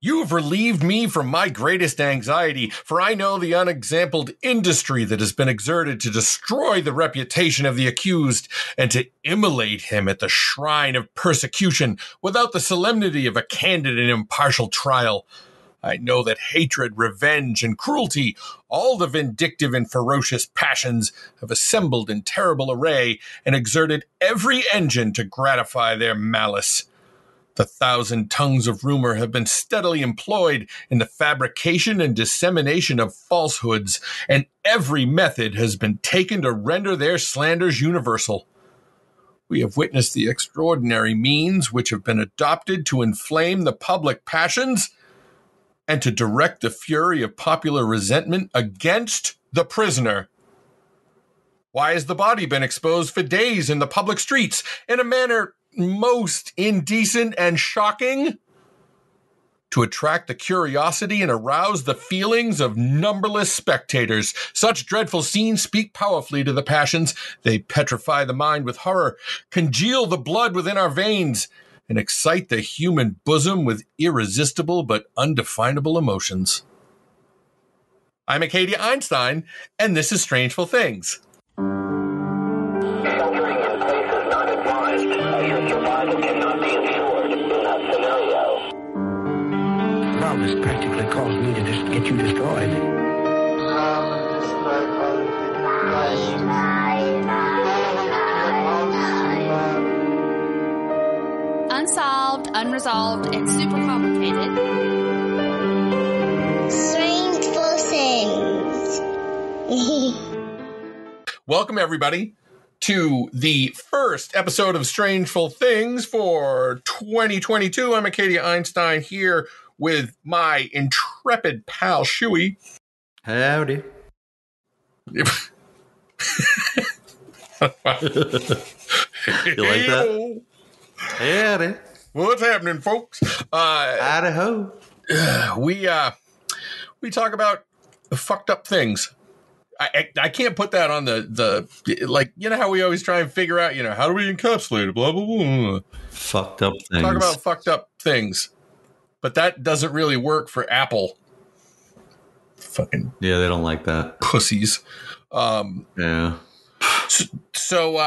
You have relieved me from my greatest anxiety, for I know the unexampled industry that has been exerted to destroy the reputation of the accused and to immolate him at the shrine of persecution without the solemnity of a candid and impartial trial. I know that hatred, revenge, and cruelty, all the vindictive and ferocious passions, have assembled in terrible array and exerted every engine to gratify their malice. The 1,000 tongues of rumor have been steadily employed in the fabrication and dissemination of falsehoods, and every method has been taken to render their slanders universal. We have witnessed the extraordinary means which have been adopted to inflame the public passions and to direct the fury of popular resentment against the prisoner. Why has the body been exposed for days in the public streets in a manner most indecent and shocking? To attract the curiosity and arouse the feelings of numberless spectators. Such dreadful scenes speak powerfully to the passions. They petrify the mind with horror, congeal the blood within our veins, and excite the human bosom with irresistible but undefinable emotions. I'm Acadia Einstein, and this is Strangeful Things. Sheltering in place is not advised, as your survival cannot be ensured in that scenario. Well, this practically caused me to just get you destroyed. Unsolved, unresolved, and super complicated. Strangeful Things. Welcome, everybody, to the first episode of Strangeful Things for 2022. I'm Acadia Einstein here with my intrepid pal, Shuey. Howdy. You like that? Howdy. What's happening, folks? Idaho. We talk about fucked up things. I can't put that on the like, you know how we always try and figure out, how do we encapsulate it, blah, blah, blah. Fucked up things. Talk about fucked up things. But that doesn't really work for Apple. Fucking yeah, they don't like that. Pussies. Yeah. So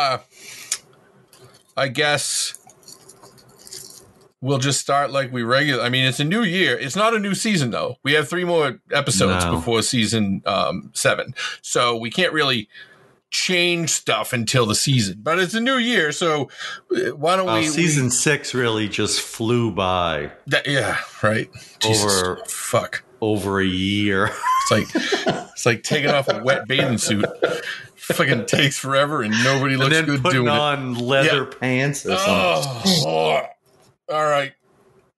I guess we'll just start like we regular. I mean, it's a new year. It's not a new season, though. We have 3 more episodes before season 7. So we can't really change stuff until the season. But it's a new year, so why don't we... Season 6 really just flew by. Yeah, right. Jesus, over a year. It's like taking off a wet bathing suit. Fucking takes forever and nobody looks and then good putting doing on leather pants or something. All right.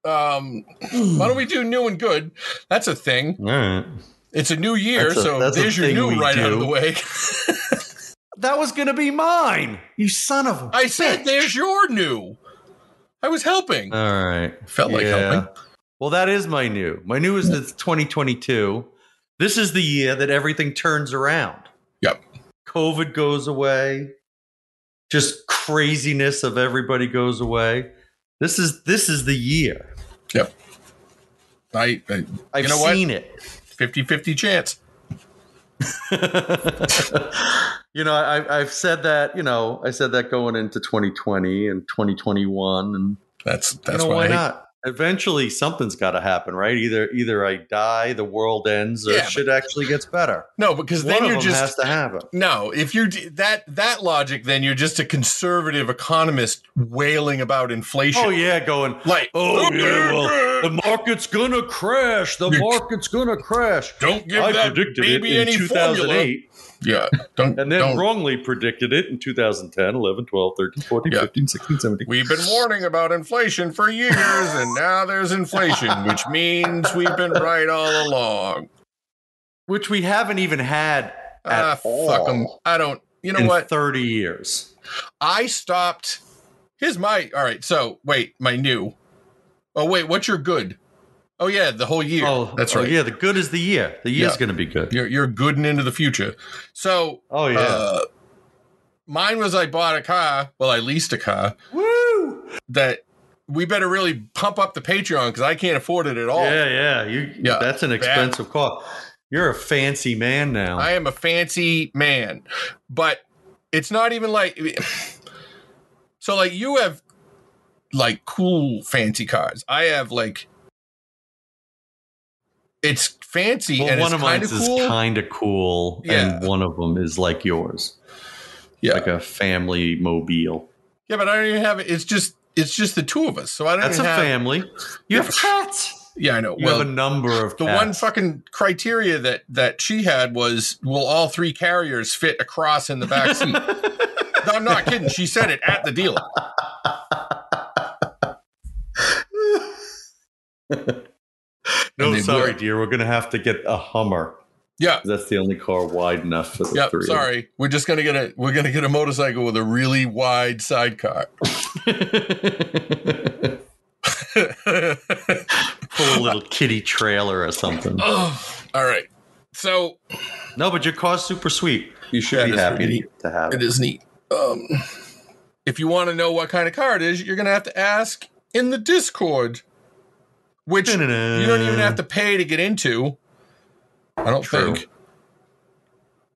Why don't we do new and good? That's a thing. All right. It's a new year, so there's your new right out of the way. That was going to be mine. You son of a I bitch. said there's your new. I was helping. All right. Felt like helping. Well, that is my new. My new is that 2022. This is the year that everything turns around. Yep. COVID goes away. Just craziness of everybody goes away. This is the year. Yep. I've seen it. 50-50 chance. I've said that, I said that going into 2020 and 2021 and that's why not? Eventually something's got to happen, right? Either I die, the world ends, or shit actually gets better. No, because then you're just has to happen. No, if you're that logic, then you're just a conservative economist wailing about inflation. Oh yeah, going like, the market's gonna crash. The market's gonna crash. Don't give that predicted baby it in any 2008. formula. Yeah. Don't wrongly predicted it in 2010, 11, 12, 13, 14, 15, 16, 17. We've been warning about inflation for years, and now there's inflation, which means we've been right all along. Which we haven't even had at all. Fuck them. I don't, in what? 30 years. I stopped. All right, so wait, my new. Oh, wait, what's your good? Oh, yeah, the whole year. Oh, that's right. Yeah, the good is the year. The year's going to be good. You're good and into the future. So, mine was I bought a car. Well, I leased a car. Woo! That we better really pump up the Patreon because I can't afford it at all. Yeah. That's an expensive cost. You're a fancy man now. I am a fancy man, but it's not even like. So, like, you have like cool fancy cars. I have like. It's fancy and one it's of mine kind of cool. is kind of cool, and one of them is like yours. Yeah, like a family mobile. Yeah, but I don't even have it. It's just the two of us, so I don't. That's even have, family. You have cats. Yeah, I know. You have a number of the cats. one fucking criteria that she had was, will all three carriers fit across in the back seat? No, I'm not kidding. She said it at the dealer. No, sorry, dear. We're going to have to get a Hummer. Yeah, that's the only car wide enough for the three. Sorry, we're gonna get a motorcycle with a really wide sidecar. Pull a little kitty trailer or something. Oh, all right. So, no, but your car's super sweet. You should be happy to have it. It is neat. If you want to know what kind of car it is, you're gonna have to ask in the Discord, which you don't even have to pay to get into. I don't think.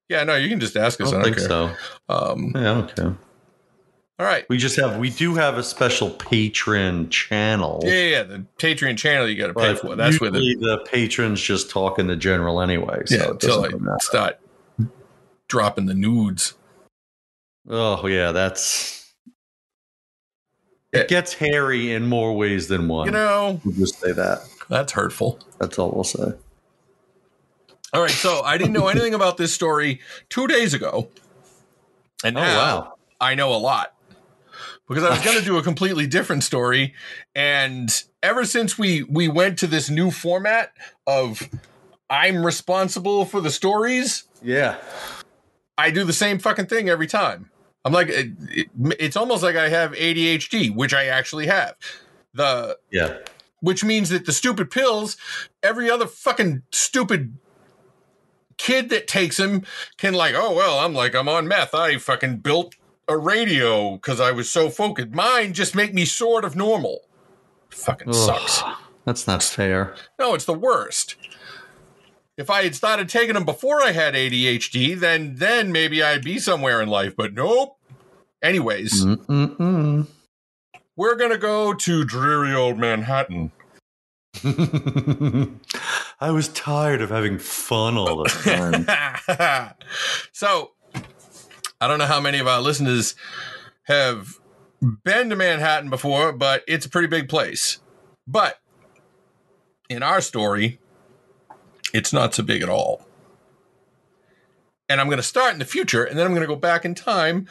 Yeah, no, you can just ask us. I don't think care. So. Yeah, I don't care. All right. We do have a special Patreon channel. Yeah, the Patreon channel you got to pay for. That's where the patrons just talk in the general anyway. So until I start dropping the nudes. Oh yeah, it gets hairy in more ways than one. We'll just say that. That's hurtful. That's all we'll say. All right, so I didn't know anything about this story 2 days ago, and now I know a lot because I was going to do a completely different story, and ever since we went to this new format of I'm responsible for the stories, I do the same fucking thing every time. I'm like, it's almost like I have ADHD, which I actually have. Which means that the stupid pills, every other fucking stupid kid that takes them can I'm on meth. I fucking built a radio because I was so focused. Mine just make me sort of normal. Fucking sucks. That's not fair. No, it's the worst. If I had started taking them before I had ADHD, then maybe I'd be somewhere in life. But nope. Anyways, we're gonna go to dreary old Manhattan. I was tired of having fun all the time. So, I don't know how many of our listeners have been to Manhattan before, but it's a pretty big place. But in our story, it's not so big at all. And I'm going to start in the future, and then I'm going to go back in time,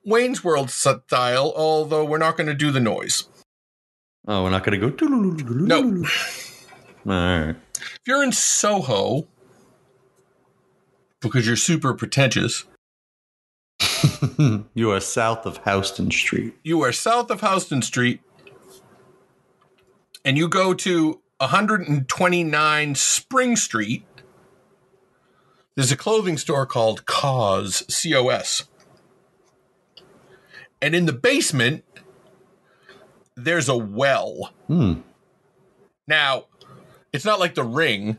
Wayne's World style, although we're not going to do the noise. Oh, we're not going to go... No. All right. If you're in Soho, because you're super pretentious... You are south of Houston Street. You are south of Houston Street, and you go to 129 Spring Street. There's a clothing store called COS, C-O-S. And in the basement, there's a well. Now, it's not like the Ring.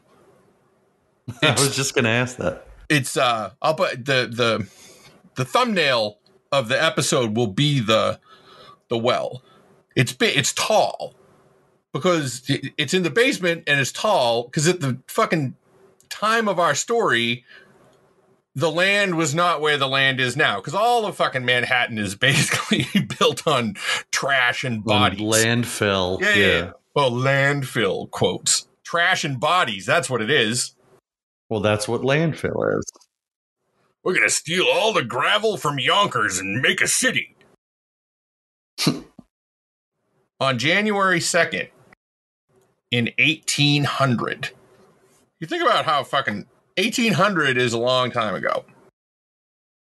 I was just going to ask that. It's I'll put the thumbnail of the episode will be the well. It's big, it's tall because it's in the basement and it's tall because at the fucking time of our story, the land was not where the land is now because all of fucking Manhattan is basically built on trash and bodies. Landfill. Yeah. Well, landfill quotes. Trash and bodies. That's what it is. Well, that's what landfill is. We're going to steal all the gravel from Yonkers and make a city. On January 2nd, in 1800. You think about how fucking 1800 is a long time ago.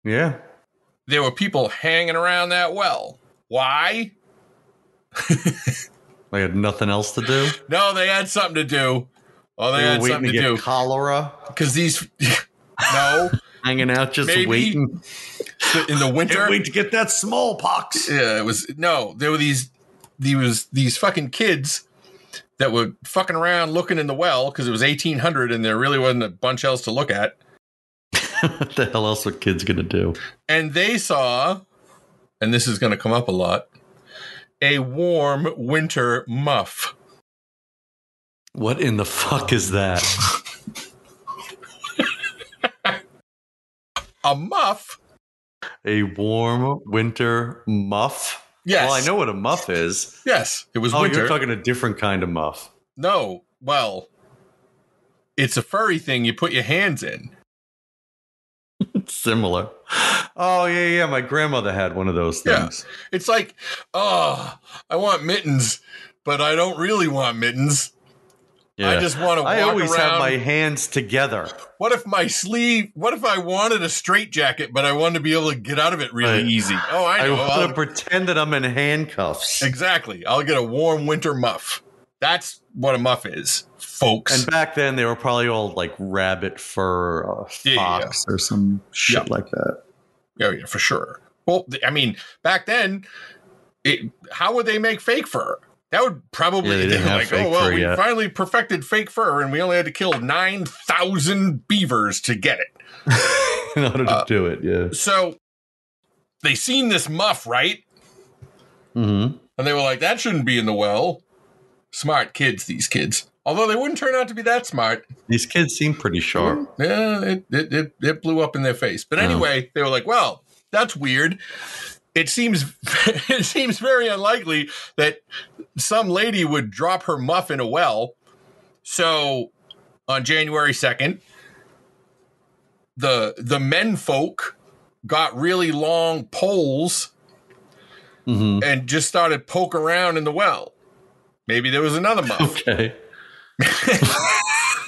Yeah. There were people hanging around that well. Why? They had nothing else to do? No, they had something to do. Oh, they had something to do. Cholera? Because these... No. Hanging out just waiting. In the winter. Can't wait to get that smallpox. Yeah, it was... No, there were these these fucking kids that were fucking around looking in the well because it was 1800 and there really wasn't a bunch else to look at. What the hell else are kids gonna do? And they saw, and this is going to come up a lot, a warm winter muff. What in the fuck is that? A muff? A warm winter muff? Yes. Well, I know what a muff is. Yes, it was Oh, winter. you're talking a different kind of muff. No, well, it's a furry thing you put your hands in. Similar. Oh, yeah. My grandmother had one of those things. Yeah. It's like, oh, I want mittens, but I don't really want mittens. Yeah. I just want to walk around. I always have my hands together. What if I wanted a straitjacket, but I wanted to be able to get out of it really easy? Oh, I know. I want to pretend that I'm in handcuffs. Exactly. I'll get a warm winter muff. That's what a muff is, folks. And back then, they were probably all like rabbit fur, fox, or some shit like that. Yeah, for sure. Well, I mean, back then, how would they make fake fur? That would probably they didn't have fake fur we yet. finally perfected fake fur, and we only had to kill 9,000 beavers to get it. In order to do it, yeah. So they seen this muff, right? Mm-hmm. And they were like, that shouldn't be in the well. Smart kids, these kids. Although they wouldn't turn out to be that smart. These kids seem pretty sharp. Yeah, it blew up in their face. But anyway, they were like, well, that's weird. It seems very unlikely that some lady would drop her muff in a well. So on January 2nd, the men folk got really long poles and just started poking around in the well. Maybe there was another muff. Okay.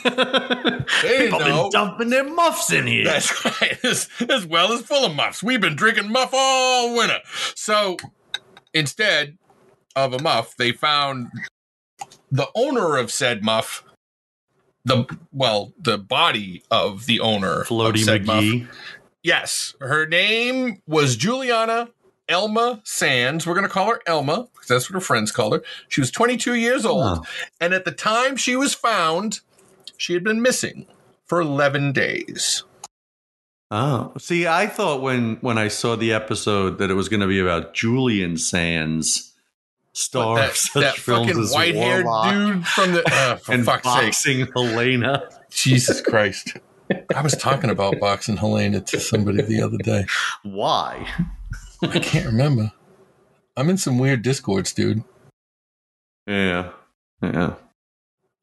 People been dumping their muffs in here. That's right. This well is full of muffs. We've been drinking muff all winter. So instead of a muff, they found the owner of said muff, the body of the owner Floaty of said McGee. muff. Yes. Her name was Elma Sands. We're going to call her Elma because that's what her friends called her. She was 22 years old. And at the time she was found, she had been missing for 11 days. Oh, see, I thought when I saw the episode that it was going to be about Julian Sands, star of such that films fucking as white-haired Warlock dude from the for and fuck's boxing sake. Helena. Jesus Christ. I was talking about boxing Helena to somebody the other day. Why? I can't remember. I'm in some weird discords, dude. Yeah.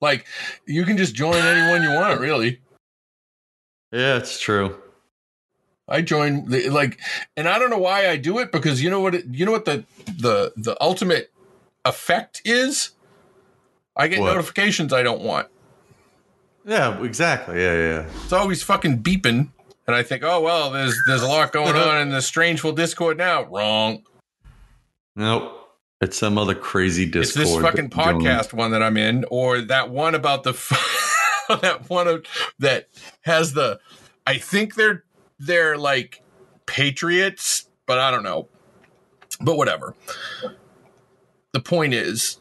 Like, you can just join anyone you want, really. Yeah, it's true. I join and I don't know why I do it, because you know what the ultimate effect is? I get notifications I don't want. Yeah, exactly. Yeah. It's always fucking beeping, and I think, oh well, there's a lot going on in the Strangeful Discord now. Wrong. Nope. It's some other crazy Discord. It's this fucking podcast one that I'm in, or that one about that one that has the. I think they're like patriots, but I don't know. But whatever. The point is,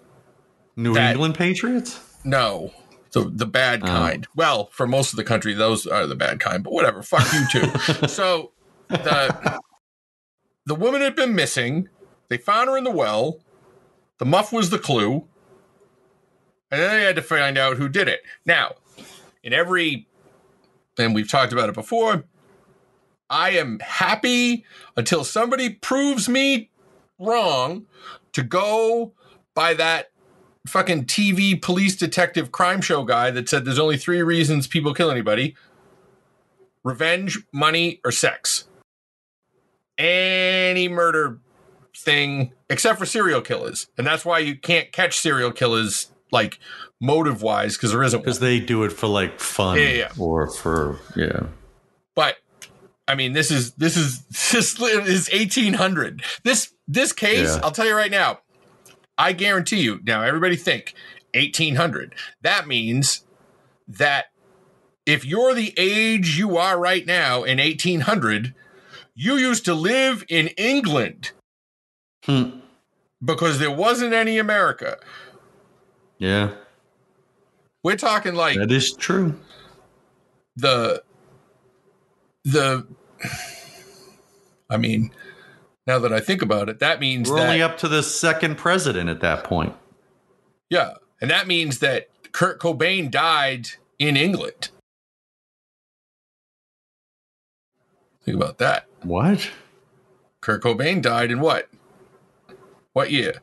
New England Patriots? No. The bad kind. Well, for most of the country, those are the bad kind, but whatever. Fuck you too. So the woman had been missing. They found her in the well. The muff was the clue. And then they had to find out who did it. Now, and we've talked about it before, I am happy until somebody proves me wrong to go by that fucking TV police detective crime show guy that said there's only 3 reasons people kill anybody: revenge, money, or sex. Any murder thing except for serial killers. And that's why you can't catch serial killers like motive wise, because there isn't one. Because they do it for like fun. Yeah. Or for But I mean, this is 1800. This case, I'll tell you right now, I guarantee you. Now, everybody think 1800. That means that if you're the age you are right now in 1800, you used to live in England because there wasn't any America. Yeah. We're talking like That is true. the I mean, now that I think about it, that means We're that only up to the second president at that point. yeah, and that means that Kurt Cobain died in England. Think about that. What? Kurt Cobain died in what? What year?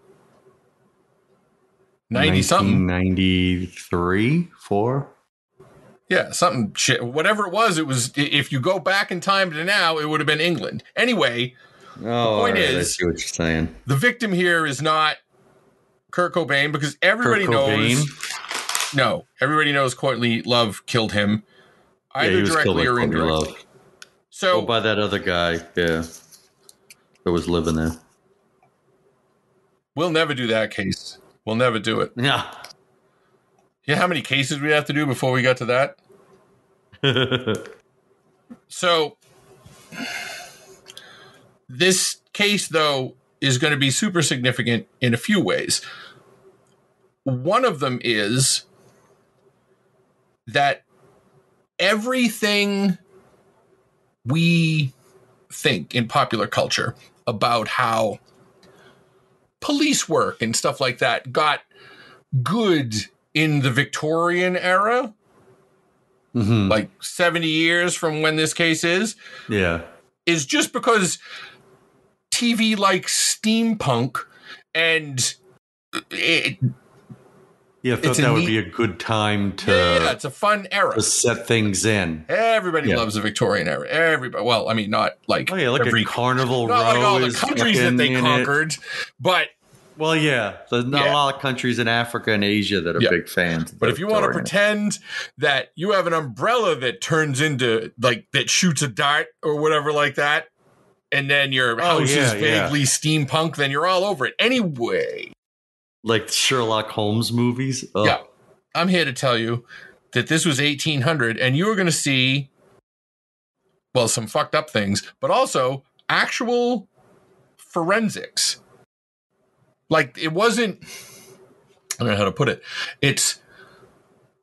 90 something. 1993, 4. Yeah, something shit. Whatever it was, if you go back in time to now, it would have been England. Anyway, Oh, the point I is, see what you're saying. the victim here is not Kurt Cobain because everybody knows. No, everybody knows Courtney Love killed him, either he was directly killed by or Courtney indirectly. Love. So by that other guy, yeah, that was living there. we'll never do that case. We'll never do it. Yeah. You know how many cases we have to do before we get to that? So this case, though, is going to be super significant in a few ways. One of them is that everything we think in popular culture about how police work and stuff like that got good in the Victorian era, like 70 years from when this case is just because TV likes steampunk and it. Yeah, I thought that would be a good time to. Yeah, it's a fun era to set things in. Everybody loves the Victorian era. Everybody. Well, I mean, not like every Carnival Row, not like all the countries that they conquered, but. Well, yeah, there's not a lot of countries in Africa and Asia that are big fans. But if you want to pretend that you have an umbrella that turns into like that shoots a dart or whatever like that, and then your house is vaguely steampunk, then you're all over it. Anyway, like Sherlock Holmes movies. Ugh. Yeah, I'm here to tell you that this was 1800, and you were going to see, well, some fucked up things, but also actual forensics. Like, it wasn't, I don't know how to put it. It's,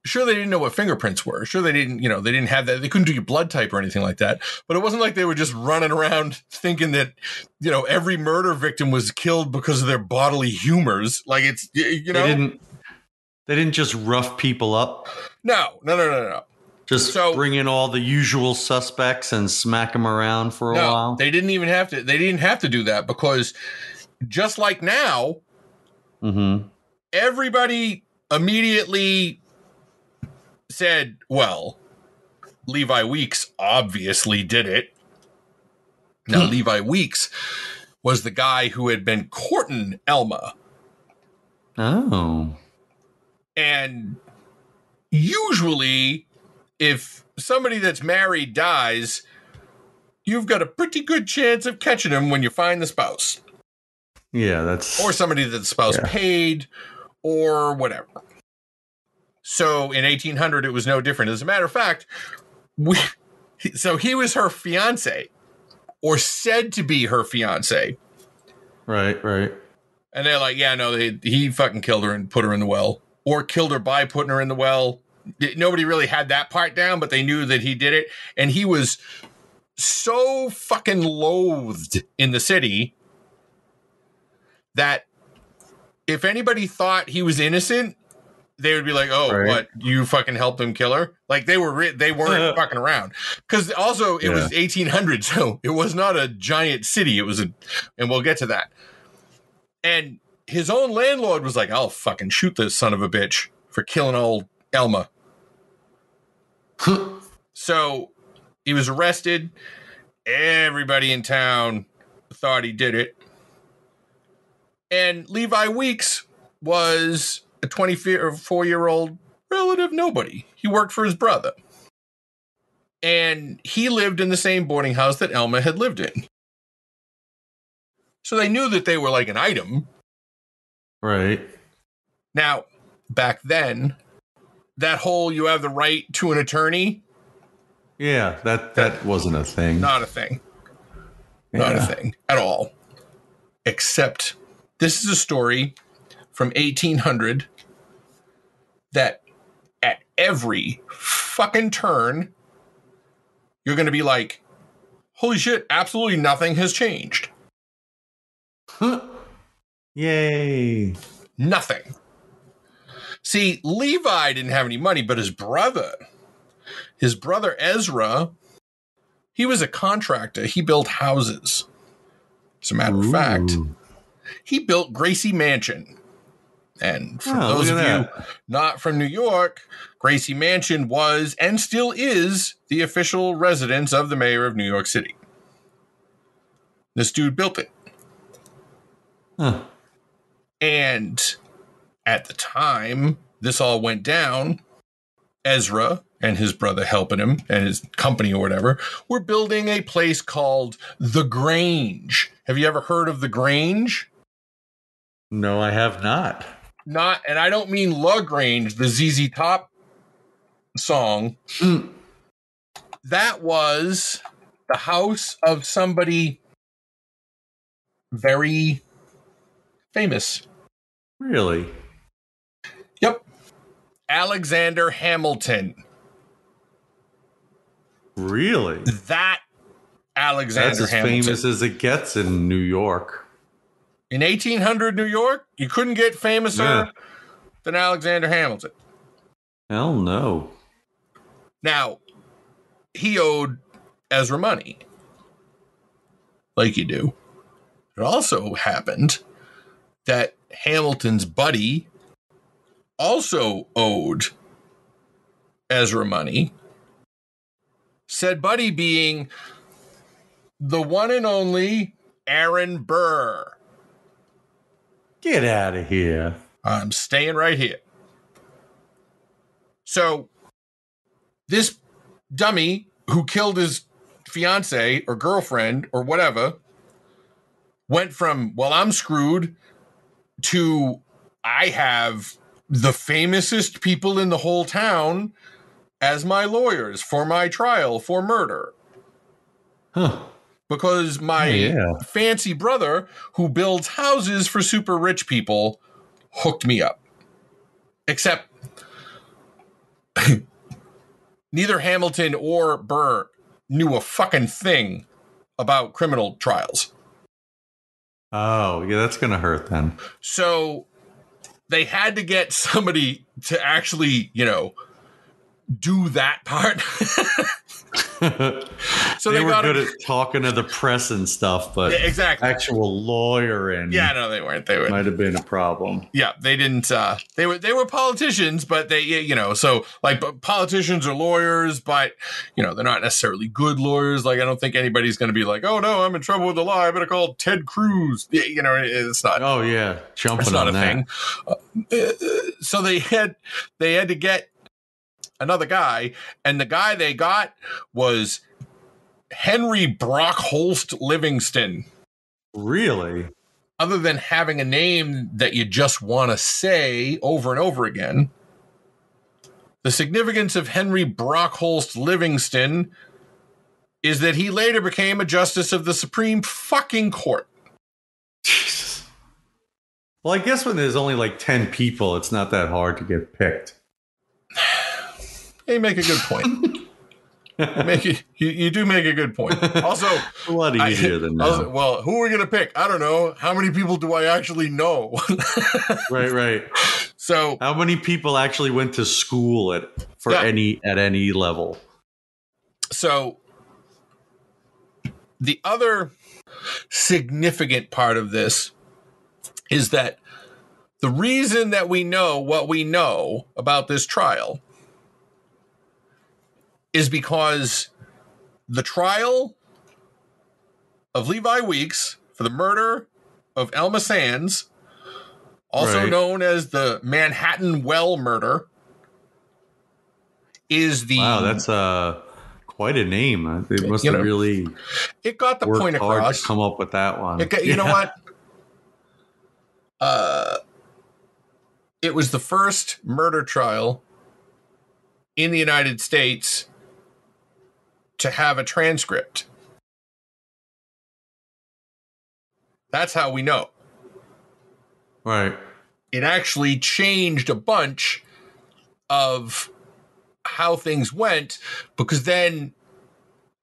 sure, they didn't know what fingerprints were. Sure, they didn't, they didn't have that. They couldn't do your blood type or anything like that. But it wasn't like they were just running around thinking that, every murder victim was killed because of their bodily humors. Like, it's, They didn't just rough people up. No. Just bring in all the usual suspects and smack them around for a while. They didn't even have to. They didn't have to do that because just like now, everybody immediately said, well, Levi Weeks obviously did it. Now, Levi Weeks was the guy who had been courting Elma. Oh. And usually, if somebody that's married dies, you've got a pretty good chance of catching him when you find the spouse. Yeah, that's... Or somebody that the spouse paid, or whatever. So in 1800, it was no different. As a matter of fact, so he was her fiance, or said to be her fiance. Right. And they're like, yeah, no, he fucking killed her and put her in the well. Or killed her by putting her in the well. Nobody really had that part down, but they knew that he did it. And he was so fucking loathed in the city that if anybody thought he was innocent, they would be like, oh, what, you fucking helped him kill her? Like, they weren't fucking around. Because also, it was 1800, so it was not a giant city. It was and we'll get to that. And his own landlord was like, I'll fucking shoot this son of a bitch for killing old Elma. So he was arrested. Everybody in town thought he did it. And Levi Weeks was a 24-year-old relative nobody. He worked for his brother. And he lived in the same boarding house that Elma had lived in. So they knew that they were like an item. Right. Now, back then, that whole you have the right to an attorney. Yeah, that wasn't a thing. Not a thing. Not a thing at all. Except This is a story from 1800 that at every fucking turn, you're going to be like, holy shit, absolutely nothing has changed. Yay. Nothing. See, Levi didn't have any money, but his brother Ezra, he was a contractor. He built houses. As a matter of fact, he built Gracie Mansion. And for those of you not from New York, Gracie Mansion was and still is the official residence of the mayor of New York City. This dude built it. Huh. And at the time this all went down, Ezra and his brother helping him and his company or whatever were building a place called The Grange. Have you ever heard of The Grange? No, I have not. Not, and I don't mean La Grange, the ZZ Top song. That was the house of somebody very famous. Really? Yep. Alexander Hamilton. Really? That Alexander That's as Hamilton. famous as it gets in New York. In 1800 New York, you couldn't get famouser than Alexander Hamilton. Hell no. Now, he owed Ezra money. Like you do. It also happened that Hamilton's buddy also owed Ezra money. Said buddy being the one and only Aaron Burr. Get out of here. I'm staying right here. So, this dummy who killed his fiance or girlfriend or whatever went from, well, I'm screwed to I have the famousest people in the whole town as my lawyers for my trial for murder. Huh. Because my fancy brother, who builds houses for super rich people, hooked me up. Except neither Hamilton or Burr knew a fucking thing about criminal trials. Oh, yeah, that's going to hurt then. So they had to get somebody to actually, do that part. So they were good at talking to the press and stuff, but exactly actual lawyering. Yeah, no, they weren't. They might have been a problem. Yeah, they didn't. They were politicians, but they, so like politicians are lawyers, but they're not necessarily good lawyers. Like I don't think anybody's going to be like, oh no, I'm in trouble with the law. I better call Ted Cruz. It's not. Oh yeah, jumping it's not on a that. Thing. So they had to get another guy, and the guy they got was Henry Brockholst Livingston. Really? Other than having a name that you just want to say over and over again, the significance of Henry Brockholst Livingston is that he later became a justice of the Supreme fucking Court. Jesus. Well, I guess when there's only like 10 people, it's not that hard to get picked. You make a good point. You do make a good point. Also, a lot easier than now. Well, who are we going to pick? I don't know. How many people do I actually know? Right. So, how many people actually went to school at any level? So, the other significant part of this is that the reason that we know what we know about this trial is because the trial of Levi Weeks for the murder of Elma Sands, also known as the Manhattan Well murder, is the... Wow, that's quite a name. They must have really... It got the point across. Hard to come up with that one. You know what? It was the first murder trial in the United States to have a transcript. That's how we know. Right. It actually changed a bunch of how things went, because then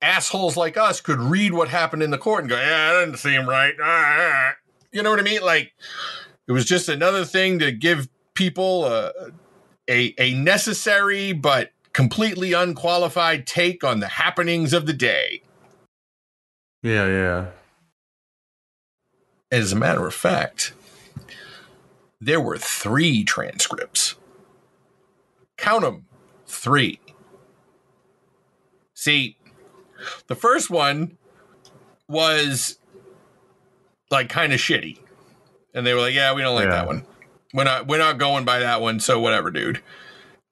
assholes like us could read what happened in the court and go, yeah, that didn't seem right. You know what I mean? Like, it was just another thing to give people a necessary but completely unqualified take on the happenings of the day. Yeah. As a matter of fact, there were 3 transcripts. Count them, 3. See, the first one was like kind of shitty. And they were like, yeah, we don't like that one. We're not going by that one, so whatever, dude.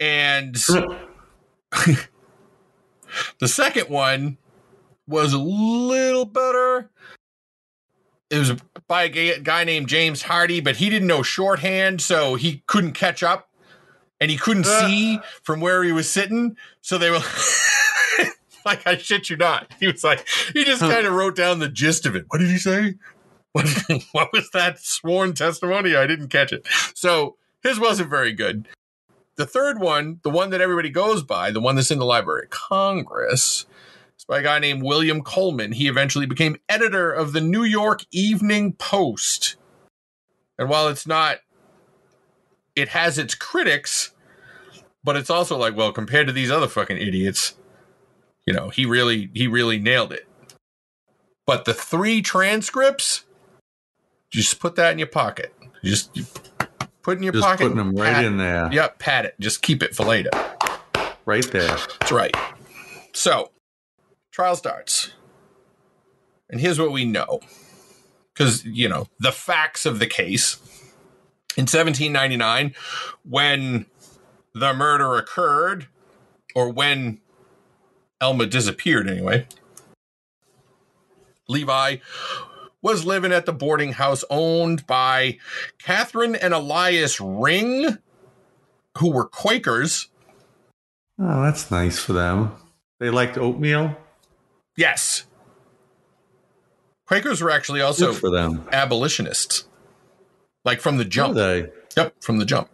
And the second one was a little better. It was by a guy named James Hardy, but he didn't know shorthand, so he couldn't catch up. And he couldn't see from where he was sitting. So they were like, I shit you not. He was like, he just kind of wrote down the gist of it. What did he say? What was that sworn testimony? I didn't catch it. So his wasn't very good. The third one, the one that everybody goes by, the one that's in the Library of Congress, is by a guy named William Coleman. He eventually became editor of the New York Evening Post. And while it's not, it has its critics, but it's also like, well, compared to these other fucking idiots, you know, he really nailed it. But the 3 transcripts, just put that in your pocket. Just put it in your pocket. Putting them right in there. Yep, pat it. Just keep it for later. Right there. That's right. So, trial starts. And here's what we know. Because, you know, the facts of the case. In 1799, when the murder occurred, or when Elma disappeared anyway, Levi was living at the boarding house owned by Catherine and Elias Ring, who were Quakers. Oh, that's nice for them. They liked oatmeal? Yes. Quakers were actually also Good for them. Abolitionists. Like from the jump. Were they? Yep, from the jump.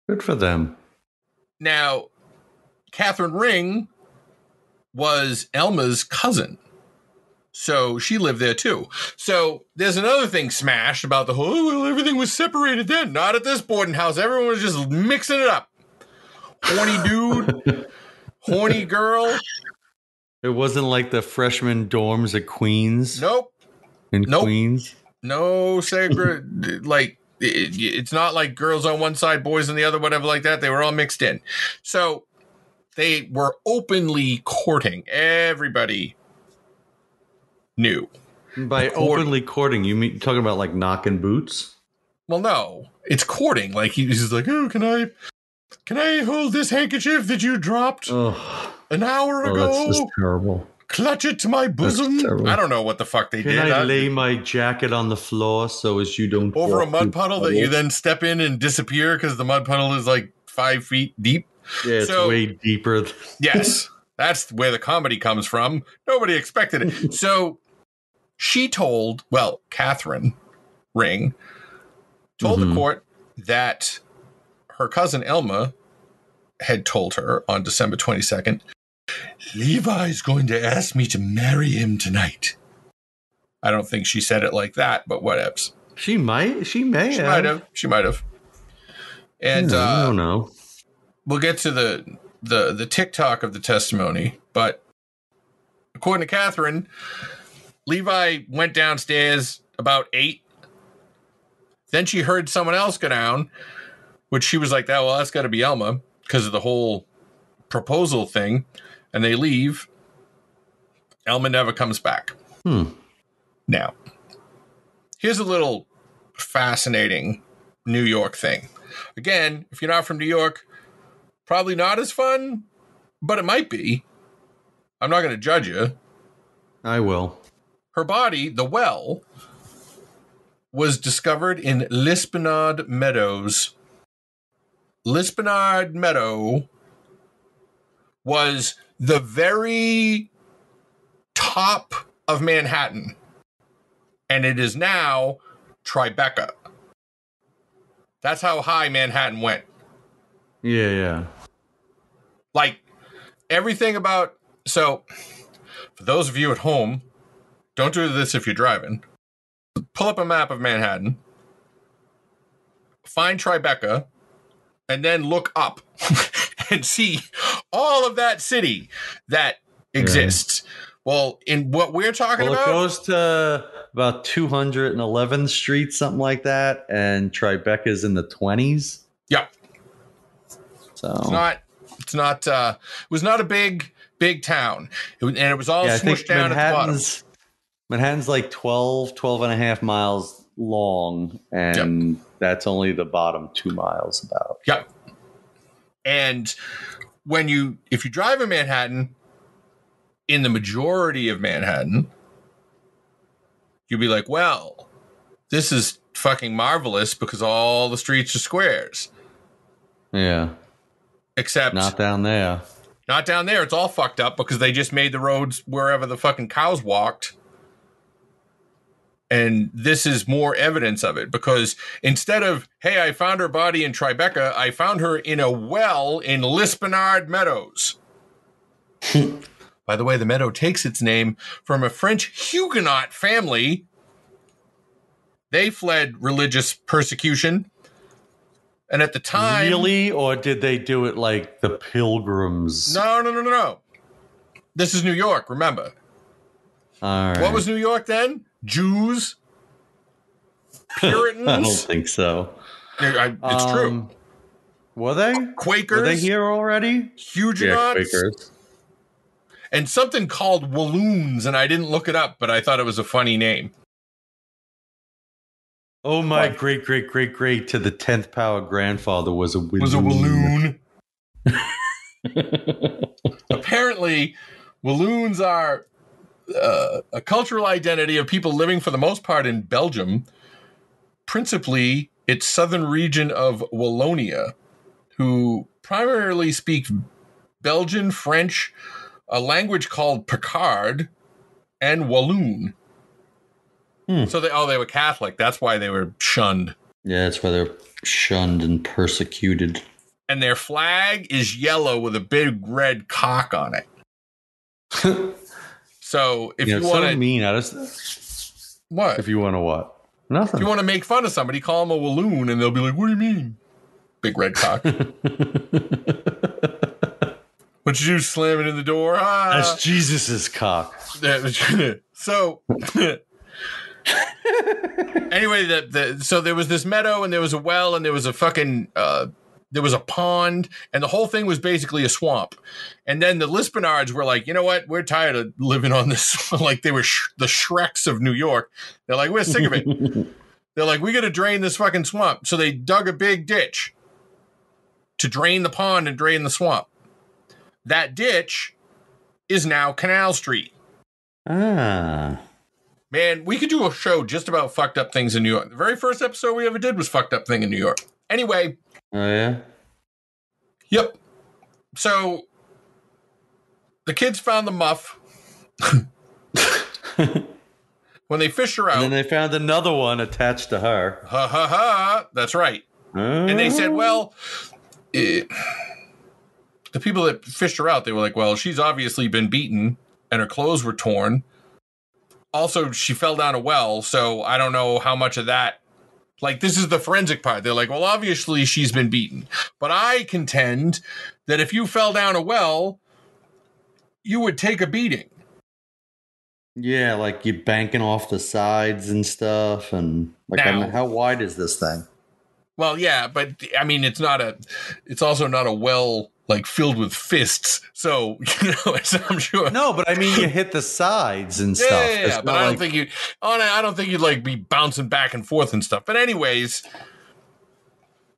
Good for them. Now, Catherine Ring was Elma's cousin. So she lived there too. So there's another thing smashed about the whole, oh, well, everything was separated then. Not at this boarding house. Everyone was just mixing it up. Horny dude, horny girl. It wasn't like the freshman dorms at Queens. Nope. In Queens. No like it's not like girls on one side, boys on the other, whatever like that. They were all mixed in. So they were openly courting. Everybody knew. By openly courting, you mean talking about like knocking boots? Well, no, it's courting. Like he's like, oh, can I hold this handkerchief that you dropped an hour ago? That's just terrible. Clutch it to my bosom. I don't know what the fuck they did. Can I lay my jacket on the floor so as you don't over a mud puddle that you then step in and disappear because the mud puddle is like 5 feet deep? Yeah, it's way deeper. Yes, that's where the comedy comes from. Nobody expected it. So she told, well, Catherine Ring told the court that her cousin Elma had told her on December 22nd, Levi's going to ask me to marry him tonight. I don't think she said it like that, but whatevs. She may have. She might have. And I don't know. We'll get to the TikTok of the testimony, but according to Catherine, Levi went downstairs about 8. Then she heard someone else go down, which she was like, well, that's got to be Elma because of the whole proposal thing. And they leave. Elma never comes back. Now, here's a little fascinating New York thing. Again, if you're not from New York, probably not as fun, but it might be. I'm not going to judge you. I will. Her body, the well, was discovered in Lispinard Meadows. Lispinard Meadow was the very top of Manhattan, and it is now Tribeca. That's how high Manhattan went. Yeah. Like, everything about... So, for those of you at home, don't do this if you're driving. Pull up a map of Manhattan, find Tribeca, and then look up and see all of that city that exists. Well, in what we're talking about... It goes to about 211th Street, something like that, and Tribeca's in the 20s. Yep. So it was not a big town. And it was all smushed down at the bottom. Manhattan's like 12 and a half miles long, and that's only the bottom 2 miles about. Yep. And if you drive in Manhattan, in the majority of Manhattan, you'll be like, well, this is fucking marvelous because all the streets are squares. Yeah. Except not down there. Not down there. It's all fucked up because they just made the roads wherever the fucking cows walked. And this is more evidence of it because instead of, hey, I found her body in Tribeca, I found her in a well in Lispenard Meadows. By the way, the meadow takes its name from a French Huguenot family. They fled religious persecution. And at the time... Really? Or did they do it like the Pilgrims? No. This is New York, remember. All right. What was New York then? Jews? Puritans? I don't think so. It's true. Were they? Quakers? Were they here already? Huguenots? Yeah, Quakers. And something called Walloons, and I didn't look it up, but I thought it was a funny name. Oh, my great to the 10th power grandfather was a Walloon. Apparently, Walloons are a cultural identity of people living for the most part in Belgium, principally its southern region of Wallonia, who primarily speak Belgian, French, a language called Picard, and Walloon. So they were Catholic. That's why they were shunned. Yeah, that's why they're shunned and persecuted. And their flag is yellow with a big red cock on it. So if you want to mean, what? If you want to what? Nothing. If you want to make fun of somebody, call them a Walloon, and they'll be like, "What do you mean, big red cock?" What you do? Slam it in the door? That's Jesus's cock. So. Anyway, so there was this meadow, and there was a well, and there was a fucking there was a pond, and the whole thing was basically a swamp. And then the Lispenards were like, you know what? We're tired of living on this. Like they were the Shreks of New York. They're like, we're sick of it. They're like, we got to drain this fucking swamp. So they dug a big ditch to drain the pond and drain the swamp. That ditch is now Canal Street. Ah. Man, we could do a show just about fucked up things in New York. The very first episode we ever did was fucked up thing in New York. Anyway. Oh, yeah? Yep. So, the kids found the muff. When they fished her out. And then they found another one attached to her. Ha, ha, ha. That's right. And they said, well, the people that fished her out, they were like, well, she's obviously been beaten and her clothes were torn. Also, she fell down a well, so I don't know how much of that. Like, this is the forensic part. They're like, well, obviously she's been beaten. But I contend that if you fell down a well, you would take a beating. Yeah, like you banking off the sides and stuff. And like, Now, how wide is this thing? Well, yeah, but I mean, it's also not a well like filled with fists. So, I'm sure. No, but I mean, you hit the sides and stuff. Yeah, but I don't think you'd like be bouncing back and forth and stuff. But anyways,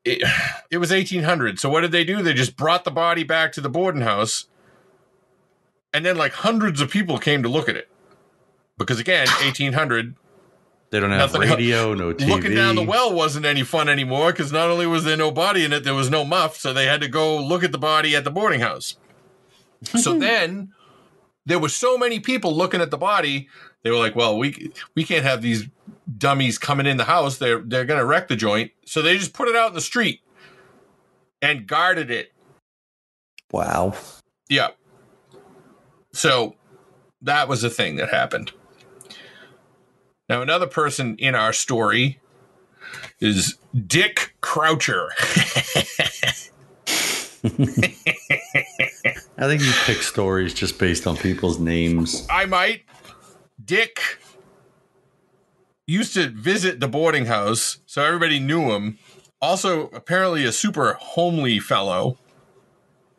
it was 1800. So what did they do? They just brought the body back to the boarding house. And then like hundreds of people came to look at it. Because again, 1800. They don't have radio, no TV. Looking down the well wasn't any fun anymore because not only was there no body in it, there was no muff, so they had to go look at the body at the boarding house. So then there were so many people looking at the body, they were like, well, we can't have these dummies coming in the house. They're going to wreck the joint. So they just put it out in the street and guarded it. Wow. Yeah. So that was a thing that happened. Now, another person in our story is Dick Croucher. I think you pick stories just based on people's names. I might. Dick used to visit the boarding house, so everybody knew him. Also, apparently a super homely fellow.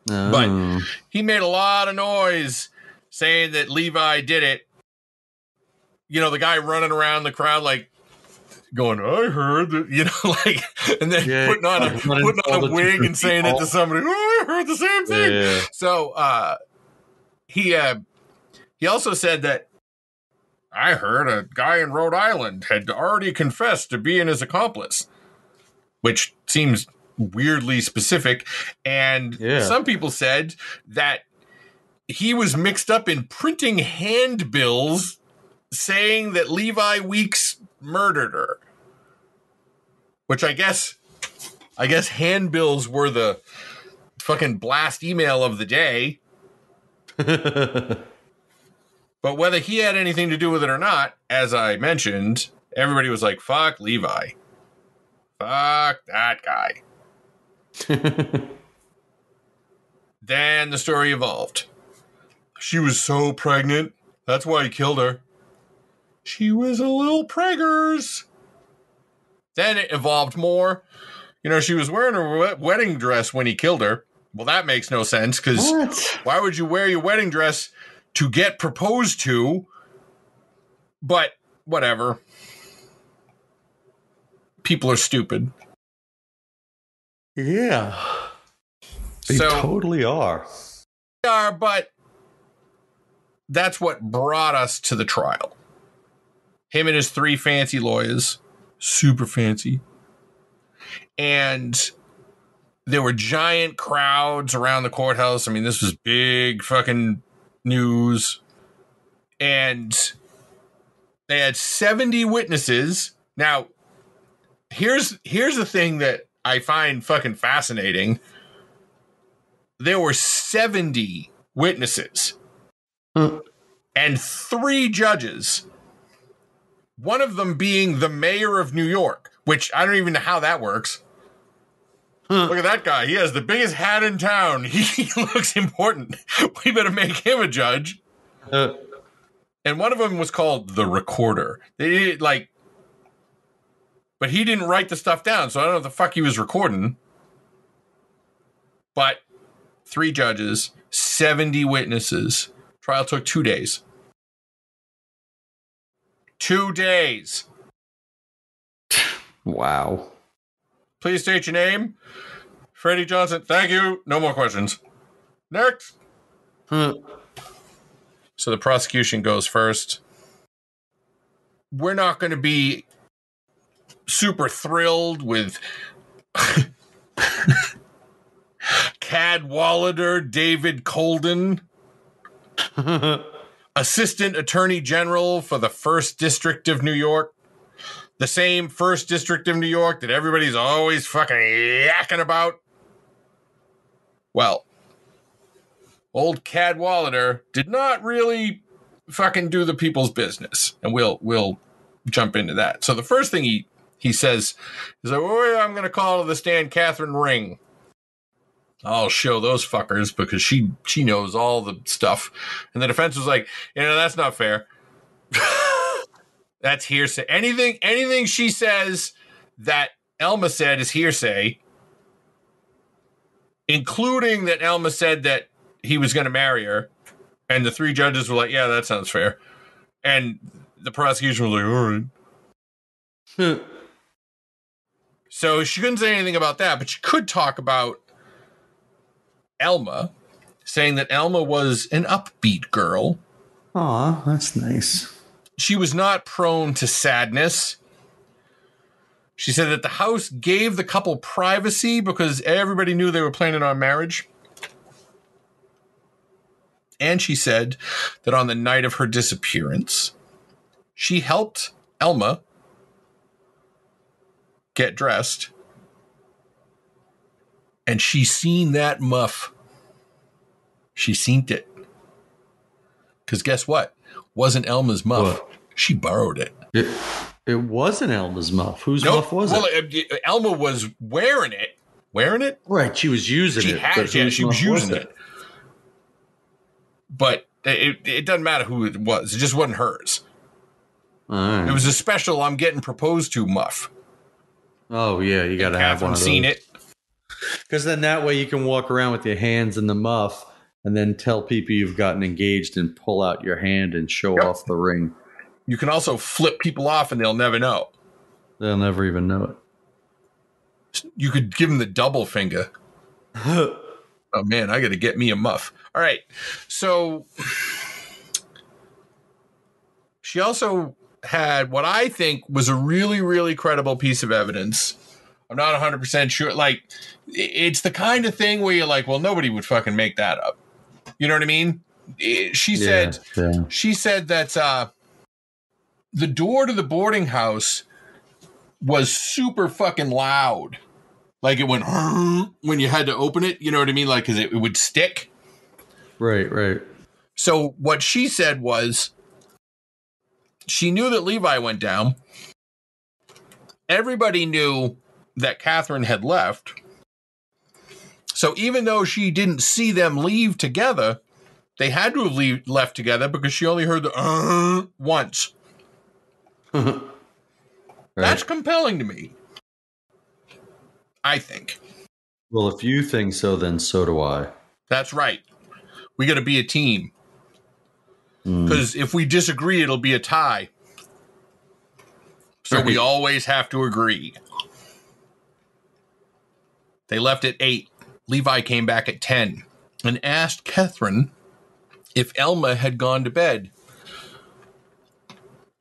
Oh. But he made a lot of noise saying that Levi did it. You know, the guy running around the crowd like going, I heard that, you know, like, and then putting on a wig and saying it to somebody, oh, I heard the same thing. Yeah. So he also said that I heard a guy in Rhode Island had already confessed to being his accomplice, which seems weirdly specific. And some people said that he was mixed up in printing handbills saying that Levi Weeks murdered her, which I guess handbills were the fucking blast email of the day. But whether he had anything to do with it or not, as I mentioned, everybody was like, fuck Levi. Fuck that guy. Then the story evolved. She was so pregnant. That's why he killed her. She was a little preggers. Then it evolved more. You know, she was wearing her wedding dress when he killed her. Well, that makes no sense, because why would you wear your wedding dress to get proposed to? But whatever. People are stupid. Yeah. They totally are. They are, but that's what brought us to the trial. Him and his 3 fancy lawyers. Super fancy. And there were giant crowds around the courthouse. I mean, this was big fucking news. And they had 70 witnesses. Now, here's the thing that I find fucking fascinating. There were 70 witnesses and 3 judges. One of them being the mayor of New York, which I don't even know how that works. Look at that guy. He has the biggest hat in town. He looks important. We better make him a judge. And one of them was called the recorder. They did but he didn't write the stuff down, so I don't know what the fuck he was recording. But 3 judges, 70 witnesses. Trial took 2 days. 2 days. Wow. Please state your name. Freddie Johnson. Thank you. No more questions. Next. So the prosecution goes first. We're not going to be super thrilled with Cadwallader David Colden, Assistant Attorney General for the 1st District of New York. The same 1st District of New York that everybody's always fucking yakking about. Well, old Cadwallader did not really fucking do the people's business. And we'll jump into that. So the first thing he says is like, oh, yeah, I'm going to call to the stand Catherine Ring. I'll show those fuckers because she knows all the stuff. And the defense was like, that's not fair. That's hearsay. Anything she says that Elma said is hearsay, including that Elma said that he was going to marry her. And the 3 judges were like, yeah, that sounds fair. And the prosecution was like, all right. So she couldn't say anything about that, but she could talk about Elma, saying that Elma was an upbeat girl. Aw, that's nice. She was not prone to sadness. She said that the house gave the couple privacy because everybody knew they were planning on marriage. And she said that on the night of her disappearance, she helped Elma get dressed, and she seen that muff. She seen it. Because guess what? Wasn't Elma's muff. What? She borrowed it. It wasn't Elma's muff. Whose muff was it? Elma was wearing it. Wearing it? Right, she was using it. She was using it. But it doesn't matter who it was. It just wasn't hers. All right. It was a special I'm getting proposed to muff. Oh, yeah, you got to have one of those. Seen it. Because then that way you can walk around with your hands in the muff and then tell people you've gotten engaged and pull out your hand and show off the ring. You can also flip people off and they'll never know. They'll never even know it. You could give them the double finger. Oh, man, I got to get me a muff. All right. So she also had what I think was a really, really credible piece of evidence. I'm not 100% sure. Like, it's the kind of thing where you're like, well, nobody would fucking make that up. You know what I mean? She said that the door to the boarding house was super fucking loud. Like, it went when you had to open it. You know what I mean? Like, because it would stick. Right. So what she said was she knew that Levi went down. Everybody knew that Catherine had left. So even though she didn't see them leave together, they had to have left together because she only heard the once. Right. That's compelling to me, I think. Well, if you think so, then so do I. That's right. We got to be a team. Because if we disagree, it'll be a tie. So we always have to agree. They left at 8. Levi came back at 10 and asked Catherine if Elma had gone to bed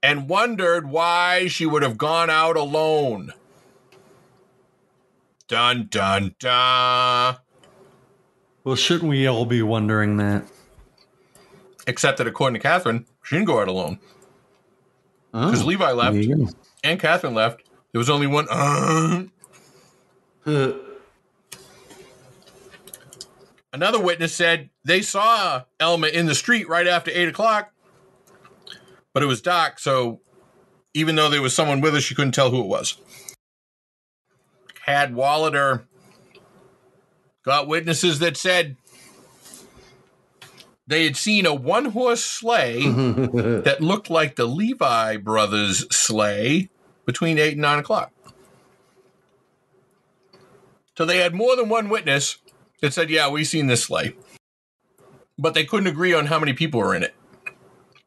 and wondered why she would have gone out alone. Dun, dun, dun. Well, shouldn't we all be wondering that? Except that according to Catherine, she didn't go out alone. Because Levi left and Catherine left. There was only one. Another witness said they saw Elma in the street right after 8 o'clock, but it was dark, so even though there was someone with her, she couldn't tell who it was. Cadwallader got witnesses that said they had seen a one-horse sleigh that looked like the Levi brothers' sleigh between 8 and 9 o'clock. So they had more than one witness that said, yeah, we seen this sleigh. But they couldn't agree on how many people were in it.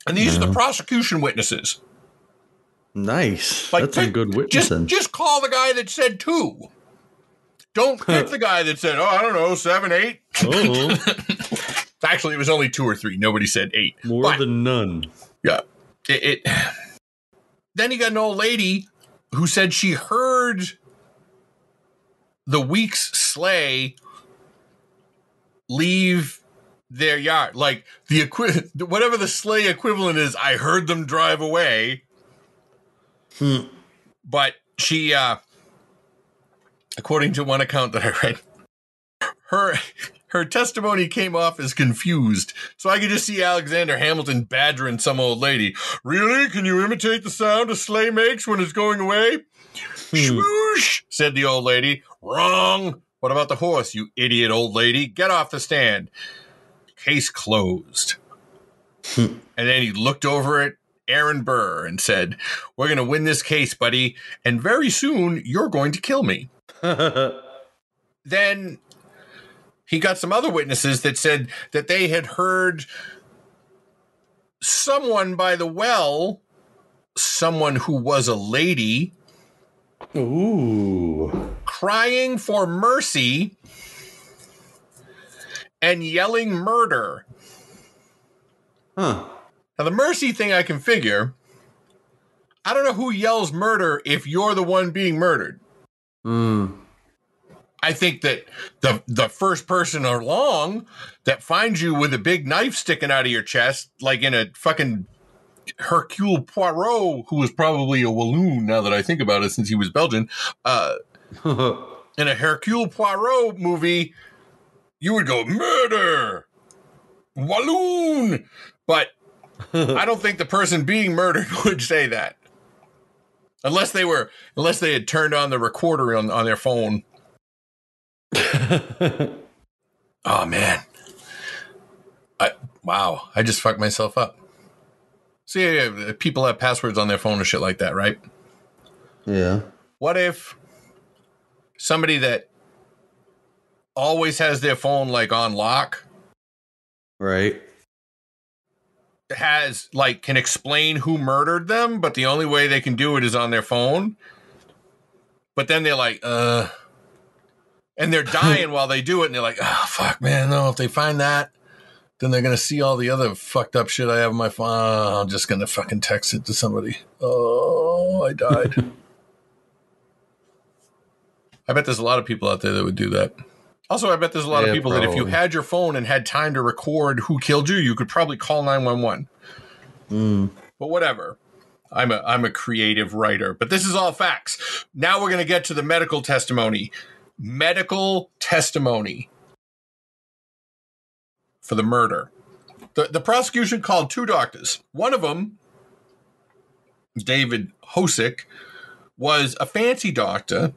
And these are the prosecution witnesses. Nice. Like, that's some good witnessing. Just call the guy that said 2. Don't pick the guy that said, I don't know, 7, 8. Actually, it was only 2 or 3. Nobody said 8. More than none. Yeah. Then you got an old lady who said she heard the Weeks sleigh leave their yard. Like, whatever the sleigh equivalent is, I heard them drive away. But she, according to one account that I read, her testimony came off as confused. So I could just see Alexander Hamilton badgering some old lady. Really? Can you imitate the sound a sleigh makes when it's going away? Swoosh, said the old lady. Wrong. What about the horse, you idiot old lady? Get off the stand. Case closed. And then he looked over at Aaron Burr and said, we're going to win this case, buddy. And very soon, you're going to kill me. Then he got some other witnesses that said that they had heard someone by the well, someone who was a lady, crying for mercy and yelling murder. Now, the mercy thing I can figure. I don't know who yells murder if you're the one being murdered. I think that the first person along that finds you with a big knife sticking out of your chest, like in a fucking Hercule Poirot, who was probably a Walloon now that I think about it, since he was Belgian, in a Hercule Poirot movie, you would go, murder, Walloon. But I don't think the person being murdered would say that. Unless they had turned on the recorder on their phone. Oh, man. Wow. I just fucked myself up. See, people have passwords on their phone and shit like that, right? Yeah. What if somebody that always has their phone like on lock, right, can explain who murdered them, but the only way they can do it is on their phone? But then they're like, and they're dying while they do it, and they're like, oh, fuck, man, no, if they find that, then they're going to see all the other fucked up shit I have on my phone. Oh, I'm just going to fucking text it to somebody. Oh, I died. I bet there's a lot of people out there that would do that. Also, I bet there's a lot of people that if you had your phone and had time to record who killed you, you could probably call 911. But whatever. I'm a creative writer. But this is all facts. Now we're going to get to the medical testimony. Medical testimony for the murder. The prosecution called 2 doctors. One of them, David Hosick, was a fancy doctor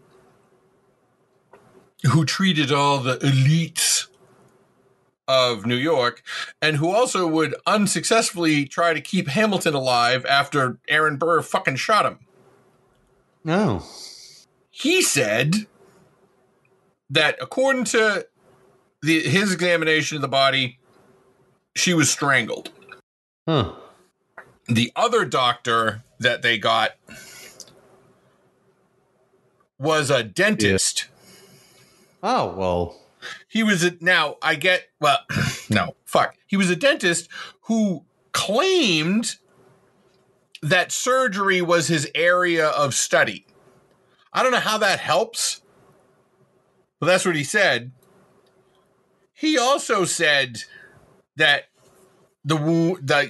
who treated all the elites of New York and who also would unsuccessfully try to keep Hamilton alive after Aaron Burr fucking shot him. No. He said that according to his examination of the body, she was strangled. Huh. The other doctor that they got was a dentist. Yeah. Oh, well. He was He was a dentist who claimed that surgery was his area of study. I don't know how that helps, but that's what he said. He also said that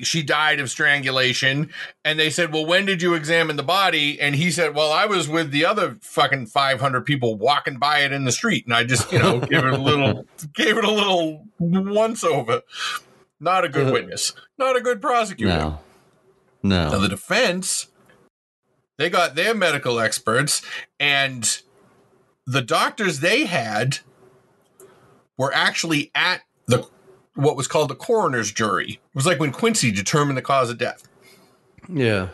she died of strangulation, and they said, well, when did you examine the body? And he said, well, I was with the other fucking 500 people walking by it in the street, and I just, gave it a little once over. Not a good witness. Not a good prosecutor. No. Now, the defense, they got their medical experts, and the doctors they had were actually at what was called the coroner's jury. It was like when Quincy determined the cause of death. Yeah.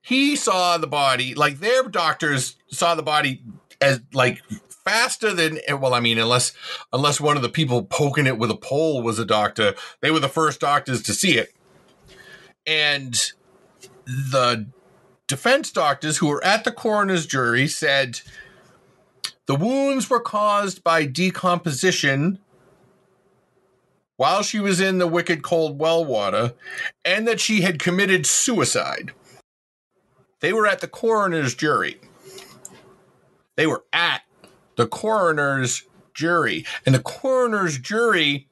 He saw the body, like their doctors saw the body as like faster than, well, I mean, unless one of the people poking it with a pole was a doctor, they were the first doctors to see it. And the defense doctors who were at the coroner's jury said the wounds were caused by decomposition while she was in the wicked cold well water, and that she had committed suicide. They were at the coroner's jury. They were at the coroner's jury. And the coroner's jury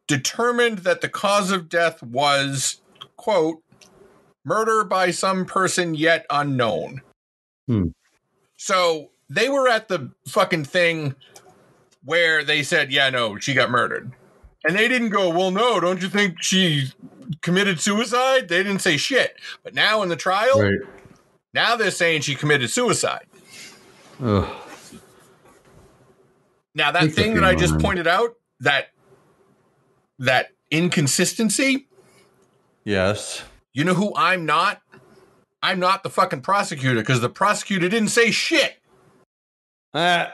determined that the cause of death was, quote, murder by some person yet unknown. So they were at the fucking thing where they said, yeah, no, she got murdered. And they didn't go, well, no, don't you think she committed suicide? They didn't say shit. But now in the trial, Right. Now they're saying she committed suicide. Ugh. Now that thing that I just pointed out, that inconsistency. Yes. You know who I'm not? I'm not the fucking prosecutor, because the prosecutor didn't say shit. The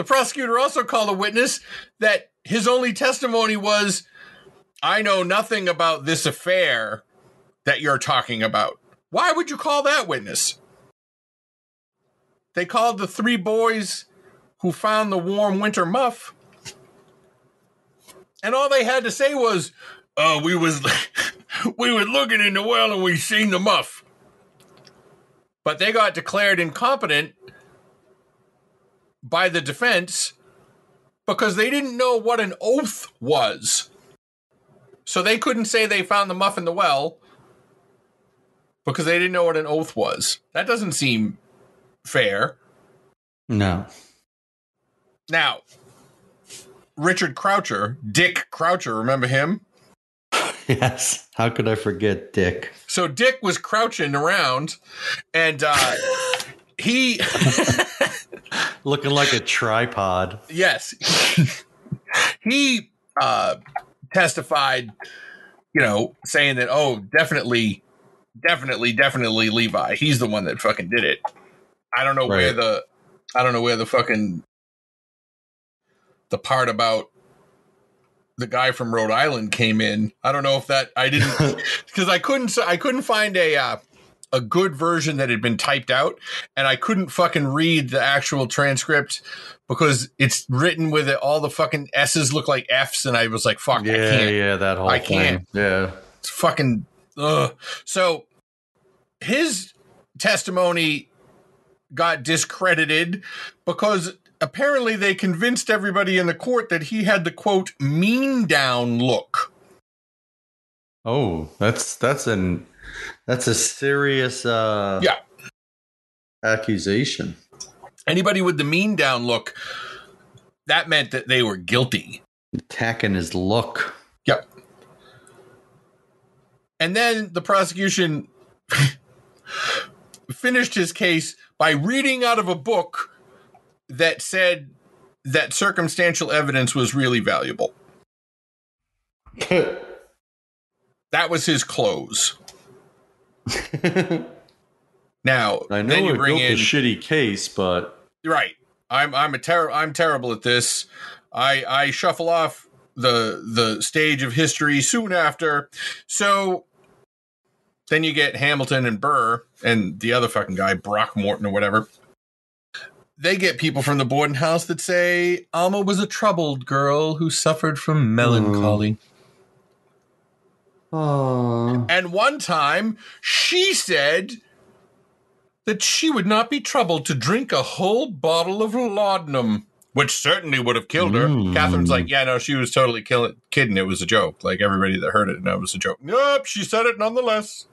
prosecutor also called a witness that his only testimony was, I know nothing about this affair that you're talking about. Why would you call that witness? They called the 3 boys who found the warm winter muff, and all they had to say was, we was looking in the well and we seen the muff. But they got declared incompetent by the defense because they didn't know what an oath was. So they couldn't say they found the muff in the well because they didn't know what an oath was. That doesn't seem fair. No. Now, Richard Croucher, Dick Croucher, remember him? Yes. How could I forget Dick? So Dick was crouching around, and he... Looking like a tripod. Yes. He testified, saying that, definitely Levi. He's the one that fucking did it. I don't know where the fucking the part about the guy from Rhode Island came in. I don't know if that I didn't because I couldn't find a good version that had been typed out, and I couldn't fucking read the actual transcript because it's written with it. All the fucking S's look like F's, and I was like, fuck, I can't. Yeah, that whole I thing. can't. Yeah. It's fucking So his testimony got discredited because apparently they convinced everybody in the court that he had the quote mean down look. Oh, that's a serious accusation. Anybody with the mean down look, that meant that they were guilty. Attacking his look. Yep. And then the prosecution finished his case by reading out of a book that said that circumstantial evidence was really valuable. That was his close. Now, I know then you it bring built in a shitty case, but right. I'm terrible at this. I shuffle off the stage of history soon after. So then you get Hamilton and Burr and the other fucking guy, Brock Morton or whatever. They get people from the boarding house that say Alma was a troubled girl who suffered from melancholy. And one time she said that she would not be troubled to drink a whole bottle of laudanum, which certainly would have killed her. Catherine's like, yeah, no, she was totally kidding. It was a joke. Like everybody that heard it, no, it was a joke. Nope, she said it nonetheless.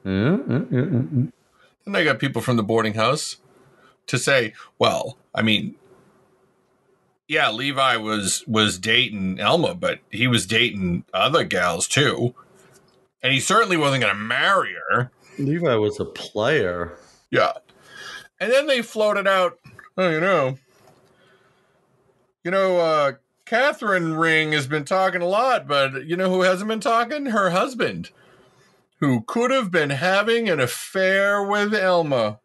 And they got people from the boarding house to say, well, I mean, yeah, Levi was dating Elma, but he was dating other gals too. And he certainly wasn't going to marry her. Levi was a player. Yeah. And then they floated out, Catherine Ring has been talking a lot, but you know who hasn't been talking? Her husband, who could have been having an affair with Elma.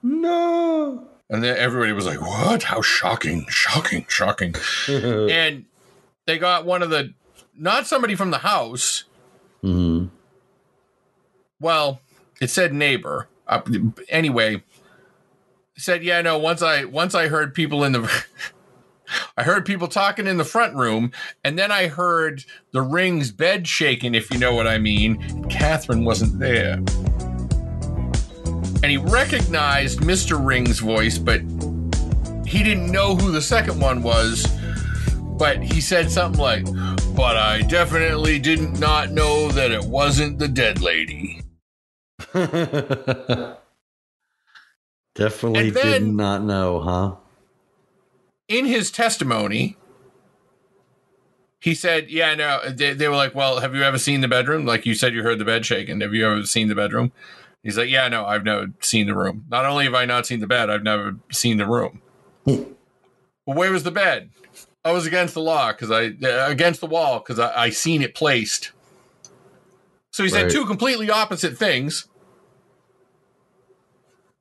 No. And then everybody was like, what? How shocking. And they got not somebody from the house. Mm-hmm. Well, it said neighbor. Anyway, it said, yeah, no, once I heard people I heard people talking in the front room, and then I heard the Ring's bed shaking, if you know what I mean. Catherine wasn't there. And he recognized Mr. Ring's voice, but he didn't know who the second one was. But he said something like, but I definitely did not know that it wasn't the dead lady. Definitely did not know, huh? In his testimony, he said, yeah, no, they were like, well, have you ever seen the bedroom? Like you said, you heard the bed shaking. Have you ever seen the bedroom? He's like, yeah, no, I've never seen the room. Not only have I not seen the bed, I've never seen the room. Well, where was the bed? I was against the wall because I seen it placed. So he said two completely opposite things.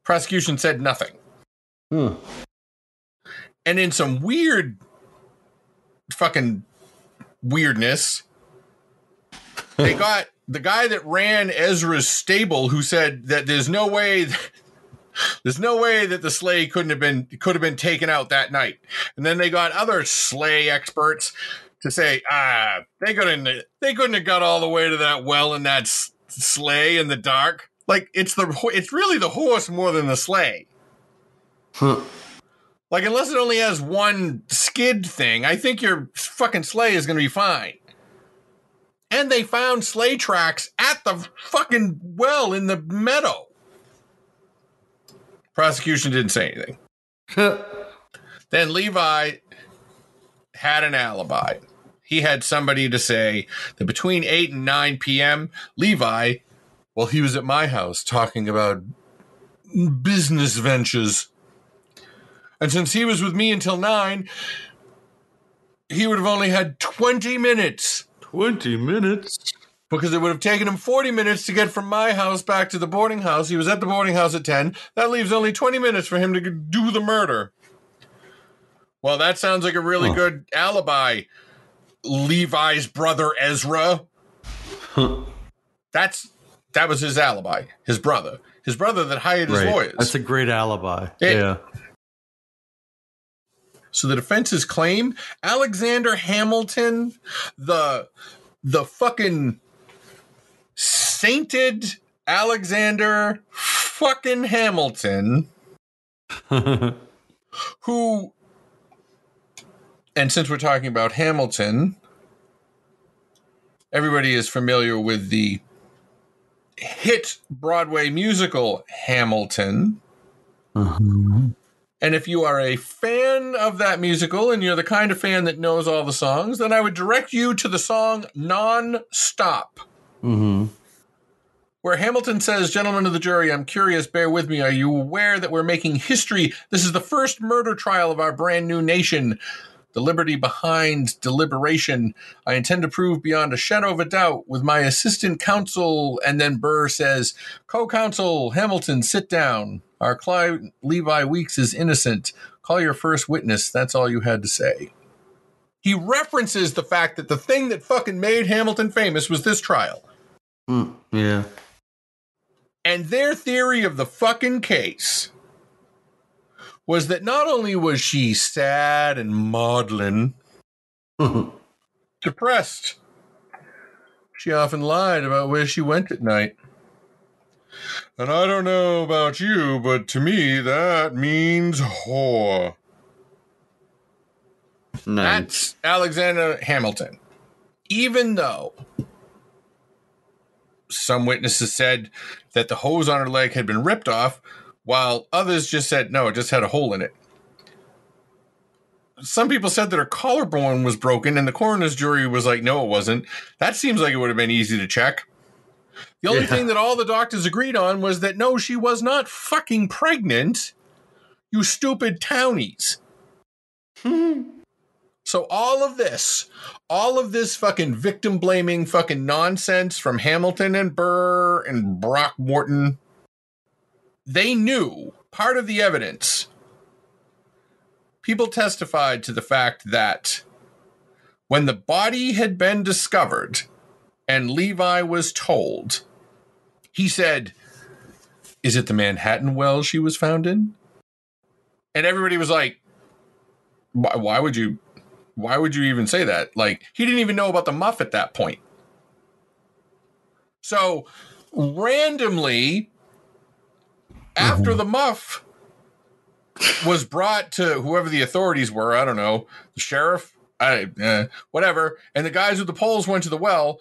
Prosecution said nothing. And in some weird fucking weirdness, they got the guy that ran Ezra's stable who said that there's no way that the sleigh could have been taken out that night. And then they got other sleigh experts to say, they couldn't have got all the way to that well in that sleigh in the dark. Like it's really the horse more than the sleigh. Like unless it only has one skid thing. I think your fucking sleigh is going to be fine. And they found sleigh tracks at the fucking well in the meadow. Prosecution didn't say anything. Then Levi had an alibi. He had somebody to say that between 8 and 9 p.m., Levi, well, he was at my house talking about business ventures. And since he was with me until 9, he would have only had 20 minutes. 20 minutes? Because it would have taken him 40 minutes to get from my house back to the boarding house. He was at the boarding house at 10. That leaves only 20 minutes for him to do the murder. Well, that sounds like a really good alibi, Levi's brother Ezra. That was his alibi, his brother that hired his lawyers. That's a great alibi. Yeah. So the defense's claim, Alexander Hamilton, the fucking sainted Alexander fucking Hamilton, who, and since we're talking about Hamilton, everybody is familiar with the hit Broadway musical Hamilton. And if you are a fan of that musical and you're the kind of fan that knows all the songs, then I would direct you to the song Non-Stop. Where Hamilton says, "Gentlemen of the jury, I'm curious, bear with me. Are you aware that we're making history? This is the first murder trial of our brand new nation. The liberty behind deliberation. I intend to prove beyond a shadow of a doubt with my assistant counsel." And then Burr says, "Co-counsel Hamilton, sit down. Our client Levi Weeks is innocent. Call your first witness. That's all you had to say." He references the fact that the thing that fucking made Hamilton famous was this trial. Yeah. And their theory of the fucking case was that not only was she sad and maudlin, depressed, she often lied about where she went at night. And I don't know about you, but to me, that means whore. Nice. That's Alexander Hamilton. Even though some witnesses said that the hose on her leg had been ripped off, while others just said, no, it just had a hole in it. Some people said that her collarbone was broken, and the coroner's jury was like, no, it wasn't. That seems like it would have been easy to check. The only thing that all the doctors agreed on was that, no, she was not fucking pregnant, you stupid townies. So all of this fucking victim-blaming fucking nonsense from Hamilton and Burr and Brock Morton, they knew part of the evidence. People testified to the fact that when the body had been discovered and Levi was told, he said, "Is it the Manhattan well she was found in?" And everybody was like, why would you even say that? Like, he didn't even know about the muff at that point. So randomly, after the muff was brought to whoever the authorities were, I don't know, the sheriff, whatever, and the guys with the poles went to the well,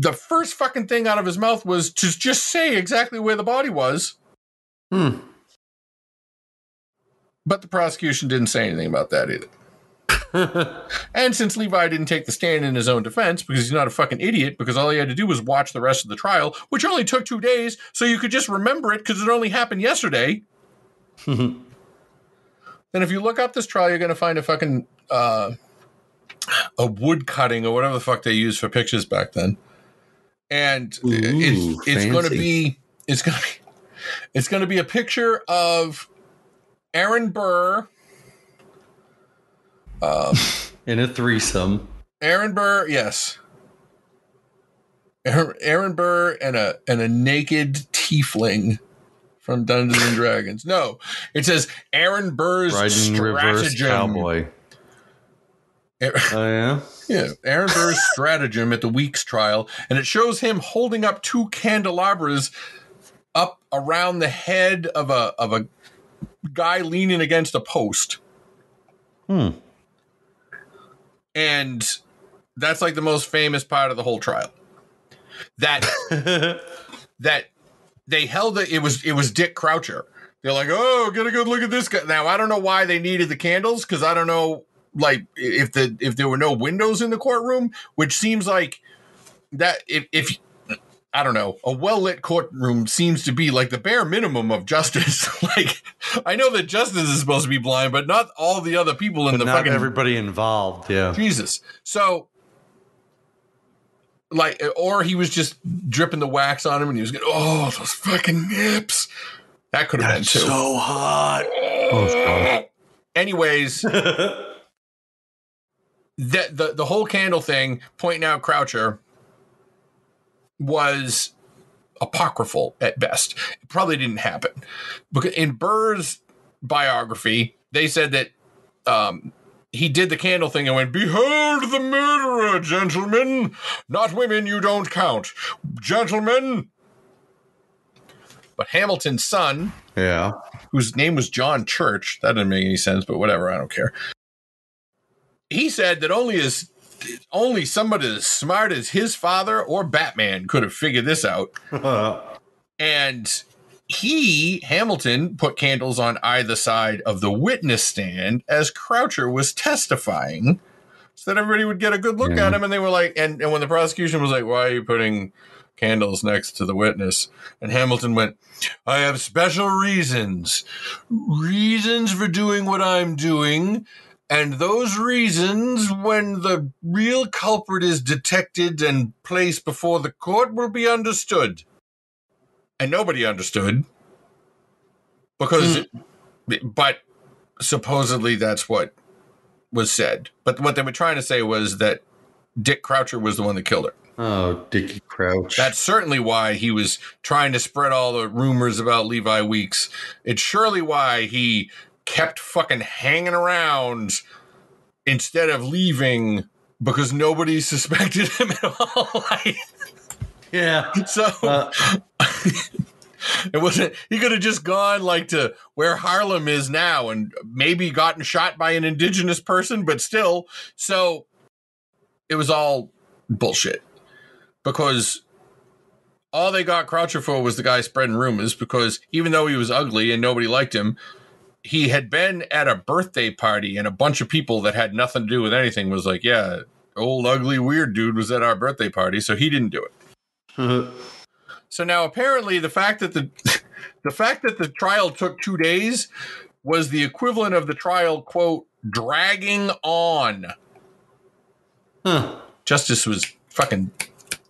the first fucking thing out of his mouth was to just say exactly where the body was. But the prosecution didn't say anything about that either. And since Levi didn't take the stand in his own defense, because he's not a fucking idiot, because all he had to do was watch the rest of the trial, which only took 2 days, so you could just remember it because it only happened yesterday. Then if you look up this trial, you're going to find a fucking a wood cutting or whatever the fuck they used for pictures back then. And it's going to be a picture of Aaron Burr in a threesome. Aaron Burr, yes. Aaron Burr and a naked tiefling from Dungeons and Dragons. No, it says Aaron Burr's riding reverse stratagem. Cowboy. Oh, yeah? Yeah, Aaron Burr's stratagem at the Weeks trial, and it shows him holding up 2 candelabras up around the head of a guy leaning against a post. And that's like the most famous part of the whole trial. That they held it was Dick Croucher. They're like, oh, get a good look at this guy. Now I don't know why they needed the candles, because I don't know like if there were no windows in the courtroom, which seems like that if I don't know, a well-lit courtroom seems to be like the bare minimum of justice. Like, I know that justice is supposed to be blind, but not all the other people in the not fucking... everybody involved, yeah. Jesus. So, like, or he was just dripping the wax on him and he was going, oh, those fucking nips. That could have been too. So hot. Oh, anyways, the whole candle thing, pointing out Croucher, was apocryphal at best. It probably didn't happen. Because in Burr's biography, they said that he did the candle thing and went, behold the murderer, gentlemen. Not women, you don't count. Gentlemen. But Hamilton's son, whose name was John Church, that didn't make any sense, but whatever, I don't care. He said that only somebody as smart as his father or Batman could have figured this out. And Hamilton, put candles on either side of the witness stand as Croucher was testifying so that everybody would get a good look at him. And they were like, and when the prosecution was like, why are you putting candles next to the witness? And Hamilton went, I have special reasons for doing what I'm doing. And those reasons, when the real culprit is detected and placed before the court, will be understood. And nobody understood. Because, but supposedly that's what was said. But what they were trying to say was that Dick Croucher was the one that killed her. Oh, Dickie Crouch. That's certainly why he was trying to spread all the rumors about Levi Weeks. It's surely why he kept fucking hanging around instead of leaving, because nobody suspected him at all. Yeah. So it wasn't, he could have just gone like to where Harlem is now and maybe gotten shot by an indigenous person, but still. So it was all bullshit, because all they got Croucher for was the guy spreading rumors, because even though he was ugly and nobody liked him, he had been at a birthday party and a bunch of people that had nothing to do with anything was like, yeah, old ugly weird dude was at our birthday party, so he didn't do it. So now apparently the fact that the trial took 2 days was the equivalent of the trial, quote, dragging on. Justice was fucking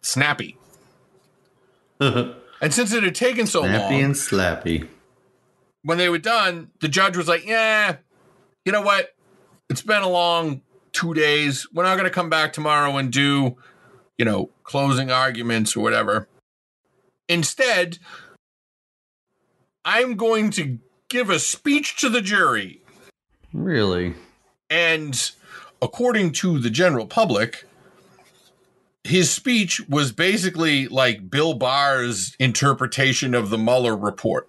snappy. And since it had taken so long, snappy and slappy, when they were done, the judge was like, yeah, you know what? It's been a long 2 days. We're not going to come back tomorrow and do, closing arguments or whatever. Instead, I'm going to give a speech to the jury. Really? And according to the general public, his speech was basically like Bill Barr's interpretation of the Mueller report.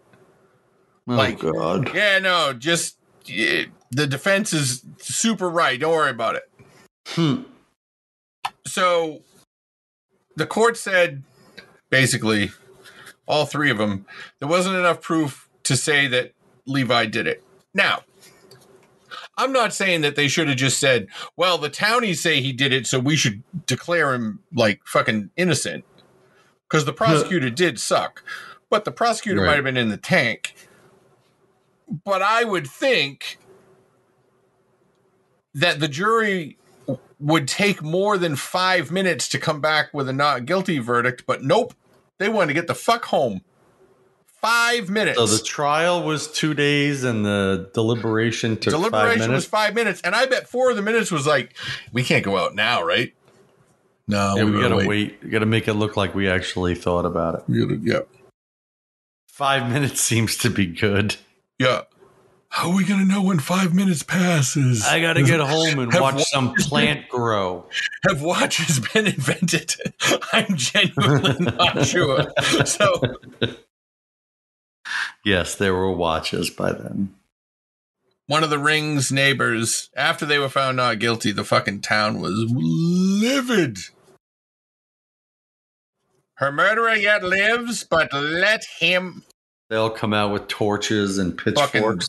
Oh, God. Yeah, no, just the defense is super right. Don't worry about it. So the court said, basically, all three of them, there wasn't enough proof to say that Levi did it. Now, I'm not saying that they should have just said, well, the townies say he did it, so we should declare him like fucking innocent. Because the prosecutor did suck. But the prosecutor might have been in the tank. But I would think that the jury would take more than 5 minutes to come back with a not guilty verdict. But nope, they wanted to get the fuck home. 5 minutes. So the trial was 2 days and the deliberation took 5 minutes? Deliberation was 5 minutes. And I bet 4 of the minutes was like, we can't go out now, right? No, yeah, we gotta wait. We gotta make it look like we actually thought about it. Yeah. 5 minutes seems to be good. Yeah. How are we going to know when 5 minutes passes? I got to get home and watch some plant grow. Have watches been invented? I'm genuinely not sure. So, yes, there were watches by then. one of the ring's neighbors, after they were found not guilty, the fucking town was livid. Her murderer yet lives, but let him... They'll come out with torches and pitchforks.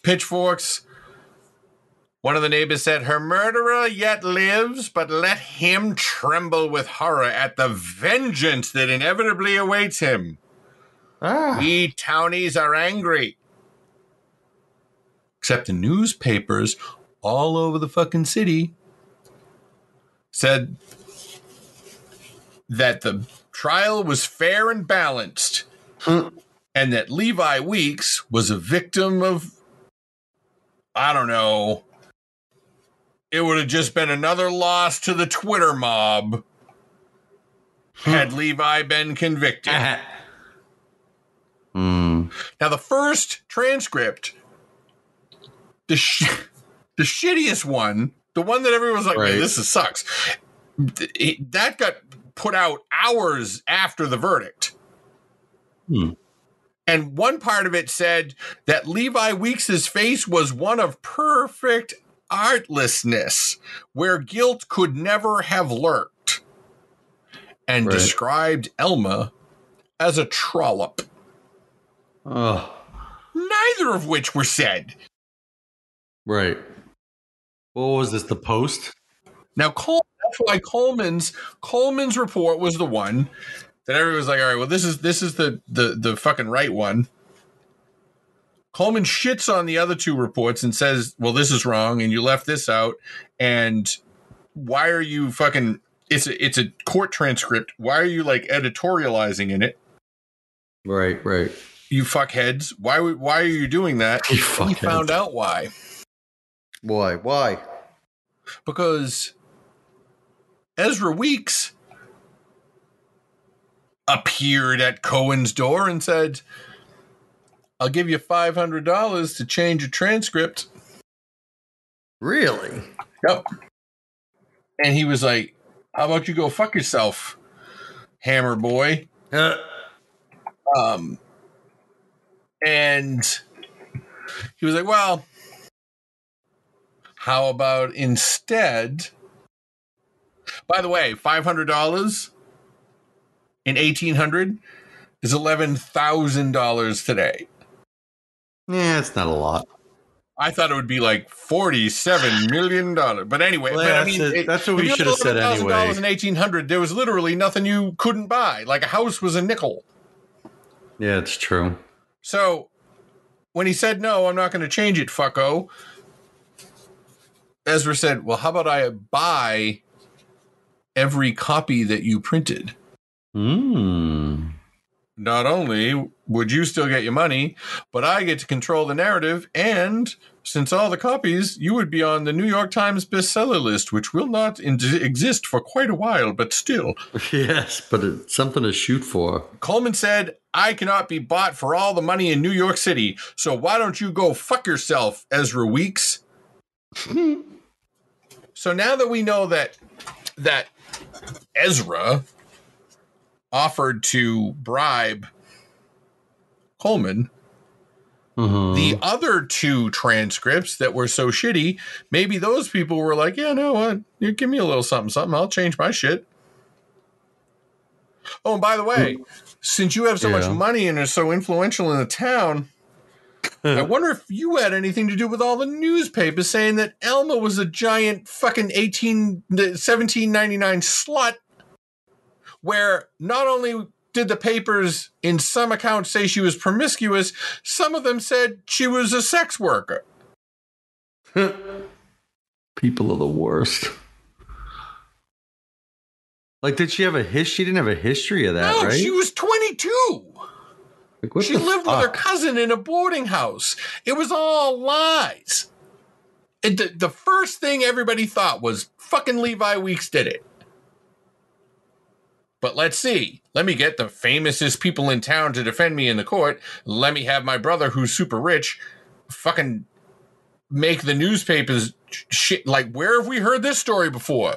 Pitchforks. One of the neighbors said, her murderer yet lives, but let him tremble with horror at the vengeance that inevitably awaits him. We townies are angry. Except the newspapers all over the fucking city said that the trial was fair and balanced, and that Levi Weeks was a victim of, I don't know, it would have just been another loss to the Twitter mob had Levi been convicted. Now, the first transcript, the shittiest one, the one that everyone's like, man, this sucks, that got put out hours after the verdict. And one part of it said that Levi Weeks' face was one of perfect artlessness, where guilt could never have lurked, and described Elma as a trollop. Neither of which were said. What was this, the Post? Now, that's why Coleman's report was the one that everyone was like, all right, well, this is the fucking right one. Coleman shits on the other two reports and says, well, this is wrong, and you left this out, and why are you fucking... It's a court transcript. Why are you, like, editorializing in it? Right. You fuckheads. Why are you doing that? We found out why. Why? Because Ezra Weeks appeared at Cohen's door and said, I'll give you $500 to change a transcript. Really? Yep. And he was like, how about you go fuck yourself, hammer boy? And he was like, well, how about instead... By the way, $500 in 1800 is $11,000 today. Yeah, it's not a lot. I thought it would be like $47 million. But anyway, that's what we should have said anyway. $11,000 in 1800, there was literally nothing you couldn't buy. Like a house was a nickel. Yeah, it's true. So when he said, no, I'm not going to change it, fucko, Ezra said, well, how about I buy every copy that you printed? Not only would you still get your money, but I get to control the narrative, and since all the copies, you would be on the New York Times bestseller list, which will not exist for quite a while, but still. Yes, but it's something to shoot for. Coleman said, I cannot be bought for all the money in New York City, so why don't you go fuck yourself, Ezra Weeks? So now that we know that Ezra offered to bribe Coleman, the other two transcripts that were so shitty, maybe those people were like, yeah, no, what? You give me a little something, I'll change my shit. Oh, and by the way, since you have so much money and are so influential in the town, I wonder if you had anything to do with all the newspapers saying that Elma was a giant fucking 1799 slut, where not only did the papers in some accounts say she was promiscuous, some of them said she was a sex worker. People are the worst. Like, did she have a history? She didn't have a history of that, right? No, she was 22. Like, she lived with her cousin in a boarding house. It was all lies. The first thing everybody thought was fucking Levi Weeks did it. But let's see. Let me get the famousest people in town to defend me in the court. Let me have my brother, who's super rich, fucking make the newspapers shit. Like, where have we heard this story before?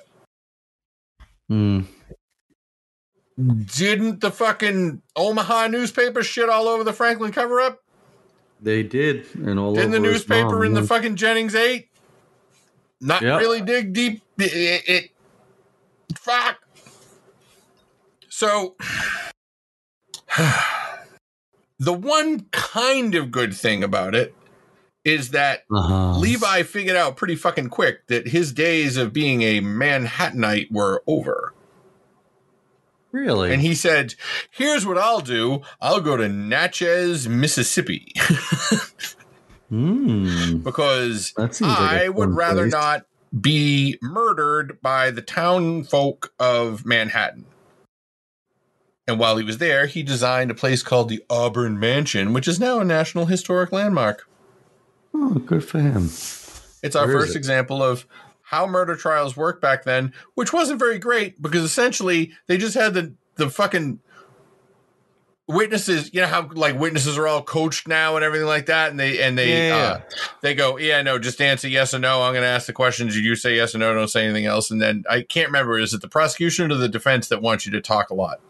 Didn't the fucking Omaha newspaper shit all over the Franklin cover-up? They did. And all Didn't the over his newspaper mom, in the yeah. fucking Jennings 8 not really dig deep? Fuck. So, the one kind of good thing about it is that Levi figured out pretty fucking quick that his days of being a Manhattanite were over. Really? And he said, here's what I'll do. I'll go to Natchez, Mississippi. Because I would rather not be murdered by the town folk of Manhattan. And while he was there, he designed a place called the Auburn Mansion, which is now a National Historic Landmark. Oh, good for him. It's our first example of how murder trials worked back then, which wasn't very great because essentially they just had the fucking witnesses. You know how like witnesses are all coached now and everything like that, and they go, yeah, no, just answer yes or no. I'm going to ask the questions. You say yes or no, don't say anything else. And then I can't remember, is it the prosecution or the defense that wants you to talk a lot?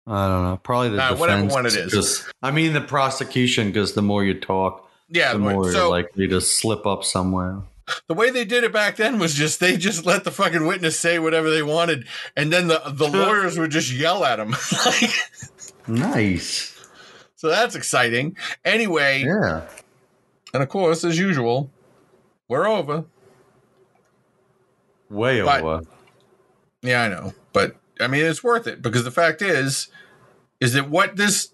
I don't know. Probably the defense. Whatever one it is. I mean, the prosecution, because the more you talk, the more you're likely to slip up somewhere. The way they did it back then was they just let the fucking witness say whatever they wanted, and then the lawyers would just yell at them. Nice. So that's exciting. Anyway, yeah. And of course, as usual, we're over. Way over. Yeah, I know, but I mean, it's worth it because the fact is that what this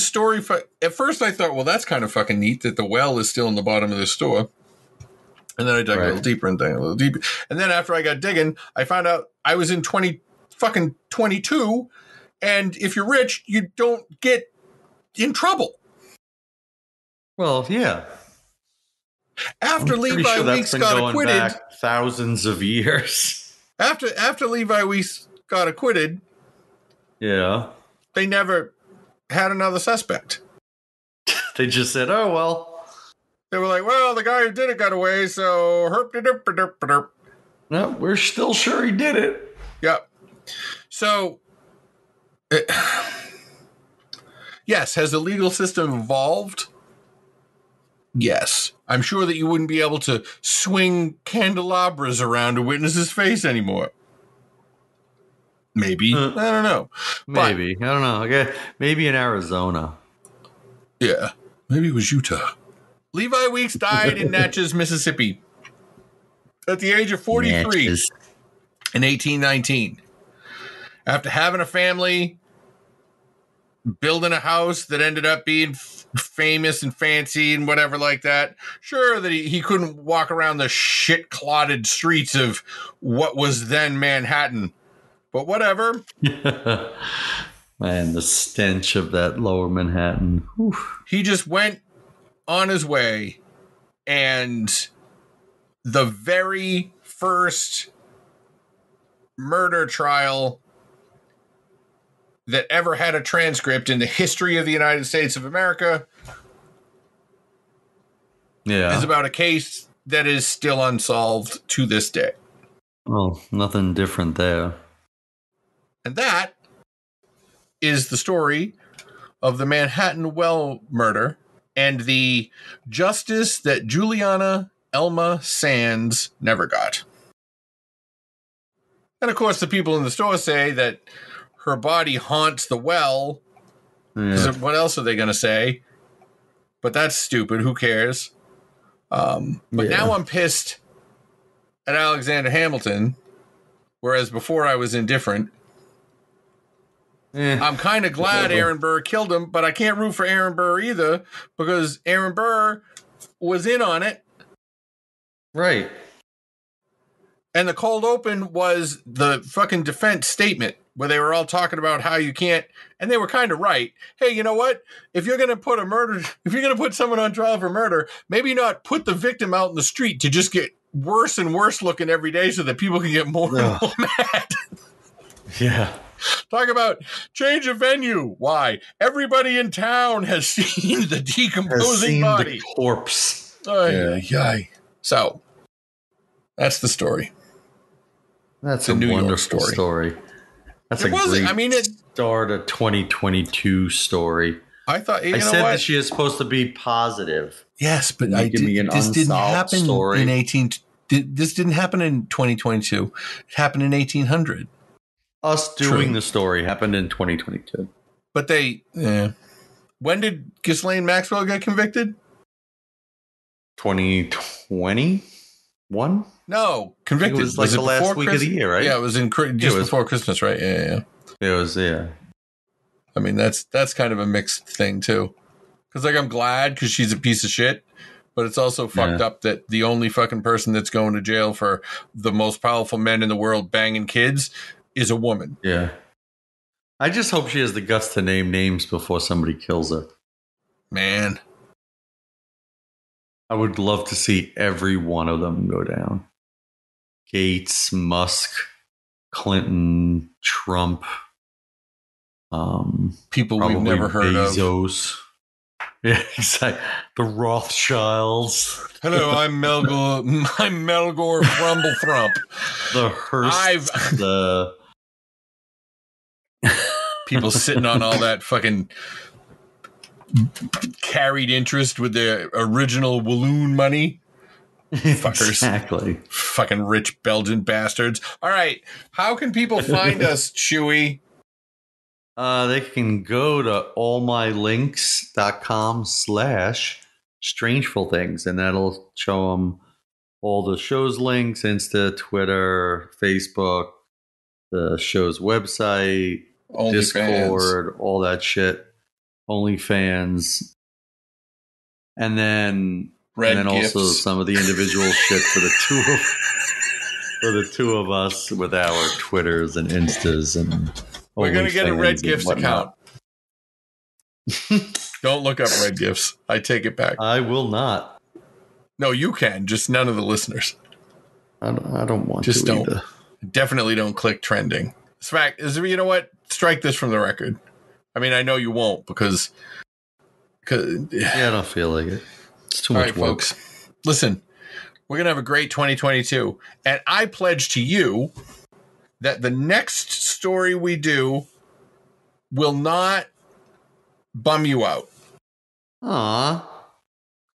story. At first, I thought, well, that's kind of fucking neat that the well is still in the bottom of the store. And then I dug a little deeper and a little deeper. And then after I got digging, I found out I was in 22. And if you're rich, you don't get in trouble. Well, yeah. After Levi Weeks got acquitted, back thousands of years. After Levi Weeks got acquitted, yeah, they never had another suspect. They just said, "Oh well." They were like, well, the guy who did it got away, so herp-de-derp-de-derp-de-derp. No, we're still sure he did it. Yep. So, yes, has the legal system evolved? Yes. I'm sure that you wouldn't be able to swing candelabras around a witness's face anymore. Maybe. I don't know. Maybe. I don't know. Okay. Maybe in Arizona. Yeah. Maybe it was Utah. Levi Weeks died in Natchez, Mississippi at the age of 43 in 1819. After having a family, building a house that ended up being famous and fancy and whatever like that. Sure that he couldn't walk around the shit-clotted streets of what was then Manhattan, but whatever. Man, the stench of that lower Manhattan. Oof. He just went on his way, and the very first murder trial that ever had a transcript in the history of the United States of America is about a case that is still unsolved to this day. Well, nothing different there. And that is the story of the Manhattan Well murder and the justice that Juliana Elma Sands never got. And of course, the people in the store say that her body haunts the well. Yeah. What else are they going to say? But that's stupid. Who cares? Now I'm pissed at Alexander Hamilton, whereas before I was indifferent. I'm kind of glad Aaron Burr killed him, but I can't root for Aaron Burr either because Aaron Burr was in on it. Right. And the cold open was the fucking defense statement where they were all talking about how you can't, and they were kind of right. Hey, you know what? If you're going to put someone on trial for murder, maybe not put the victim out in the street to just get worse and worse looking every day so that people can get more and more mad. Yeah. Talk about change of venue. Why? Everybody in town has seen the decomposing body. The corpse. So, that's the story. That's a wonderful story. That's a great start of 2022 story. I thought I said that she is supposed to be positive. Yes, but this didn't happen story. This didn't happen in 2022. It happened in 1800. Us doing the story happened in 2022. But when did Ghislaine Maxwell get convicted? 2021? No, convicted. It was like the last week of the year, right? Yeah, it was before Christmas, right? Yeah. It was, yeah. I mean, that's kind of a mixed thing too. Because I'm glad because she's a piece of shit, but it's also fucked up that the only fucking person that's going to jail for the most powerful men in the world banging kids is a woman. Yeah. I just hope she has the guts to name names before somebody kills her. Man. I would love to see every one of them go down. Gates, Musk, Clinton, Trump. People we've never heard Bezos. Of. Yeah, exactly. The Rothschilds. Hello, I'm Melgore. I'm Melgore Thrumble Thrump. The Hearst. The people sitting on all that fucking carried interest with their original Walloon money. Fuckers. Exactly. Fucking rich Belgian bastards. All right. How can people find us, Chewy? They can go to allmylinks.com/strangeful things, and that'll show them all the show's links, Insta, Twitter, Facebook, the show's website, Discord, all that shit. OnlyFans. And then also some of the individual shit for the two of us with our Twitters and Instas and we're going to get a Red Gifts account. Don't look up Red Gifts. I take it back. I will not. No, you can. Just none of the listeners. I don't want just to don't. Either. Definitely don't click trending. You know what? Strike this from the record. I mean, I know you won't because I don't feel like it. It's too much work. Folks. Listen, we're going to have a great 2022. And I pledge to you that the next story we do will not bum you out. Aw.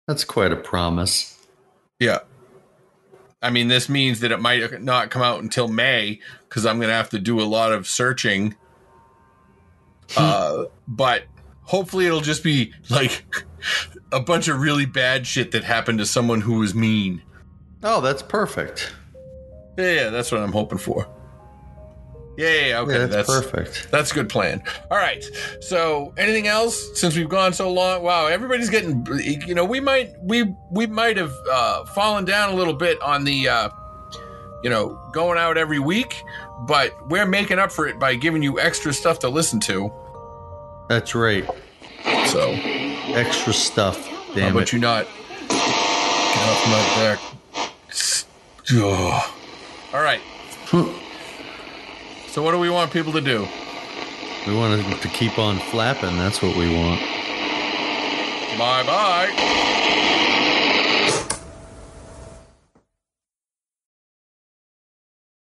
That's quite a promise. Yeah. I mean, this means that it might not come out until May because I'm going to have to do a lot of searching. But hopefully it'll just be like a bunch of really bad shit that happened to someone who was mean. Oh, that's perfect. Yeah, that's what I'm hoping for. Yeah, okay. Yeah, that's perfect. That's a good plan. All right. So, anything else since we've gone so long? Wow, everybody's getting. We might have fallen down a little bit on the, going out every week, but we're making up for it by giving you extra stuff to listen to. That's right. So, extra stuff. Damn how about you not get off my back? Oh. All right. So what do we want people to do? We want them to keep on flapping. That's what we want. Bye-bye.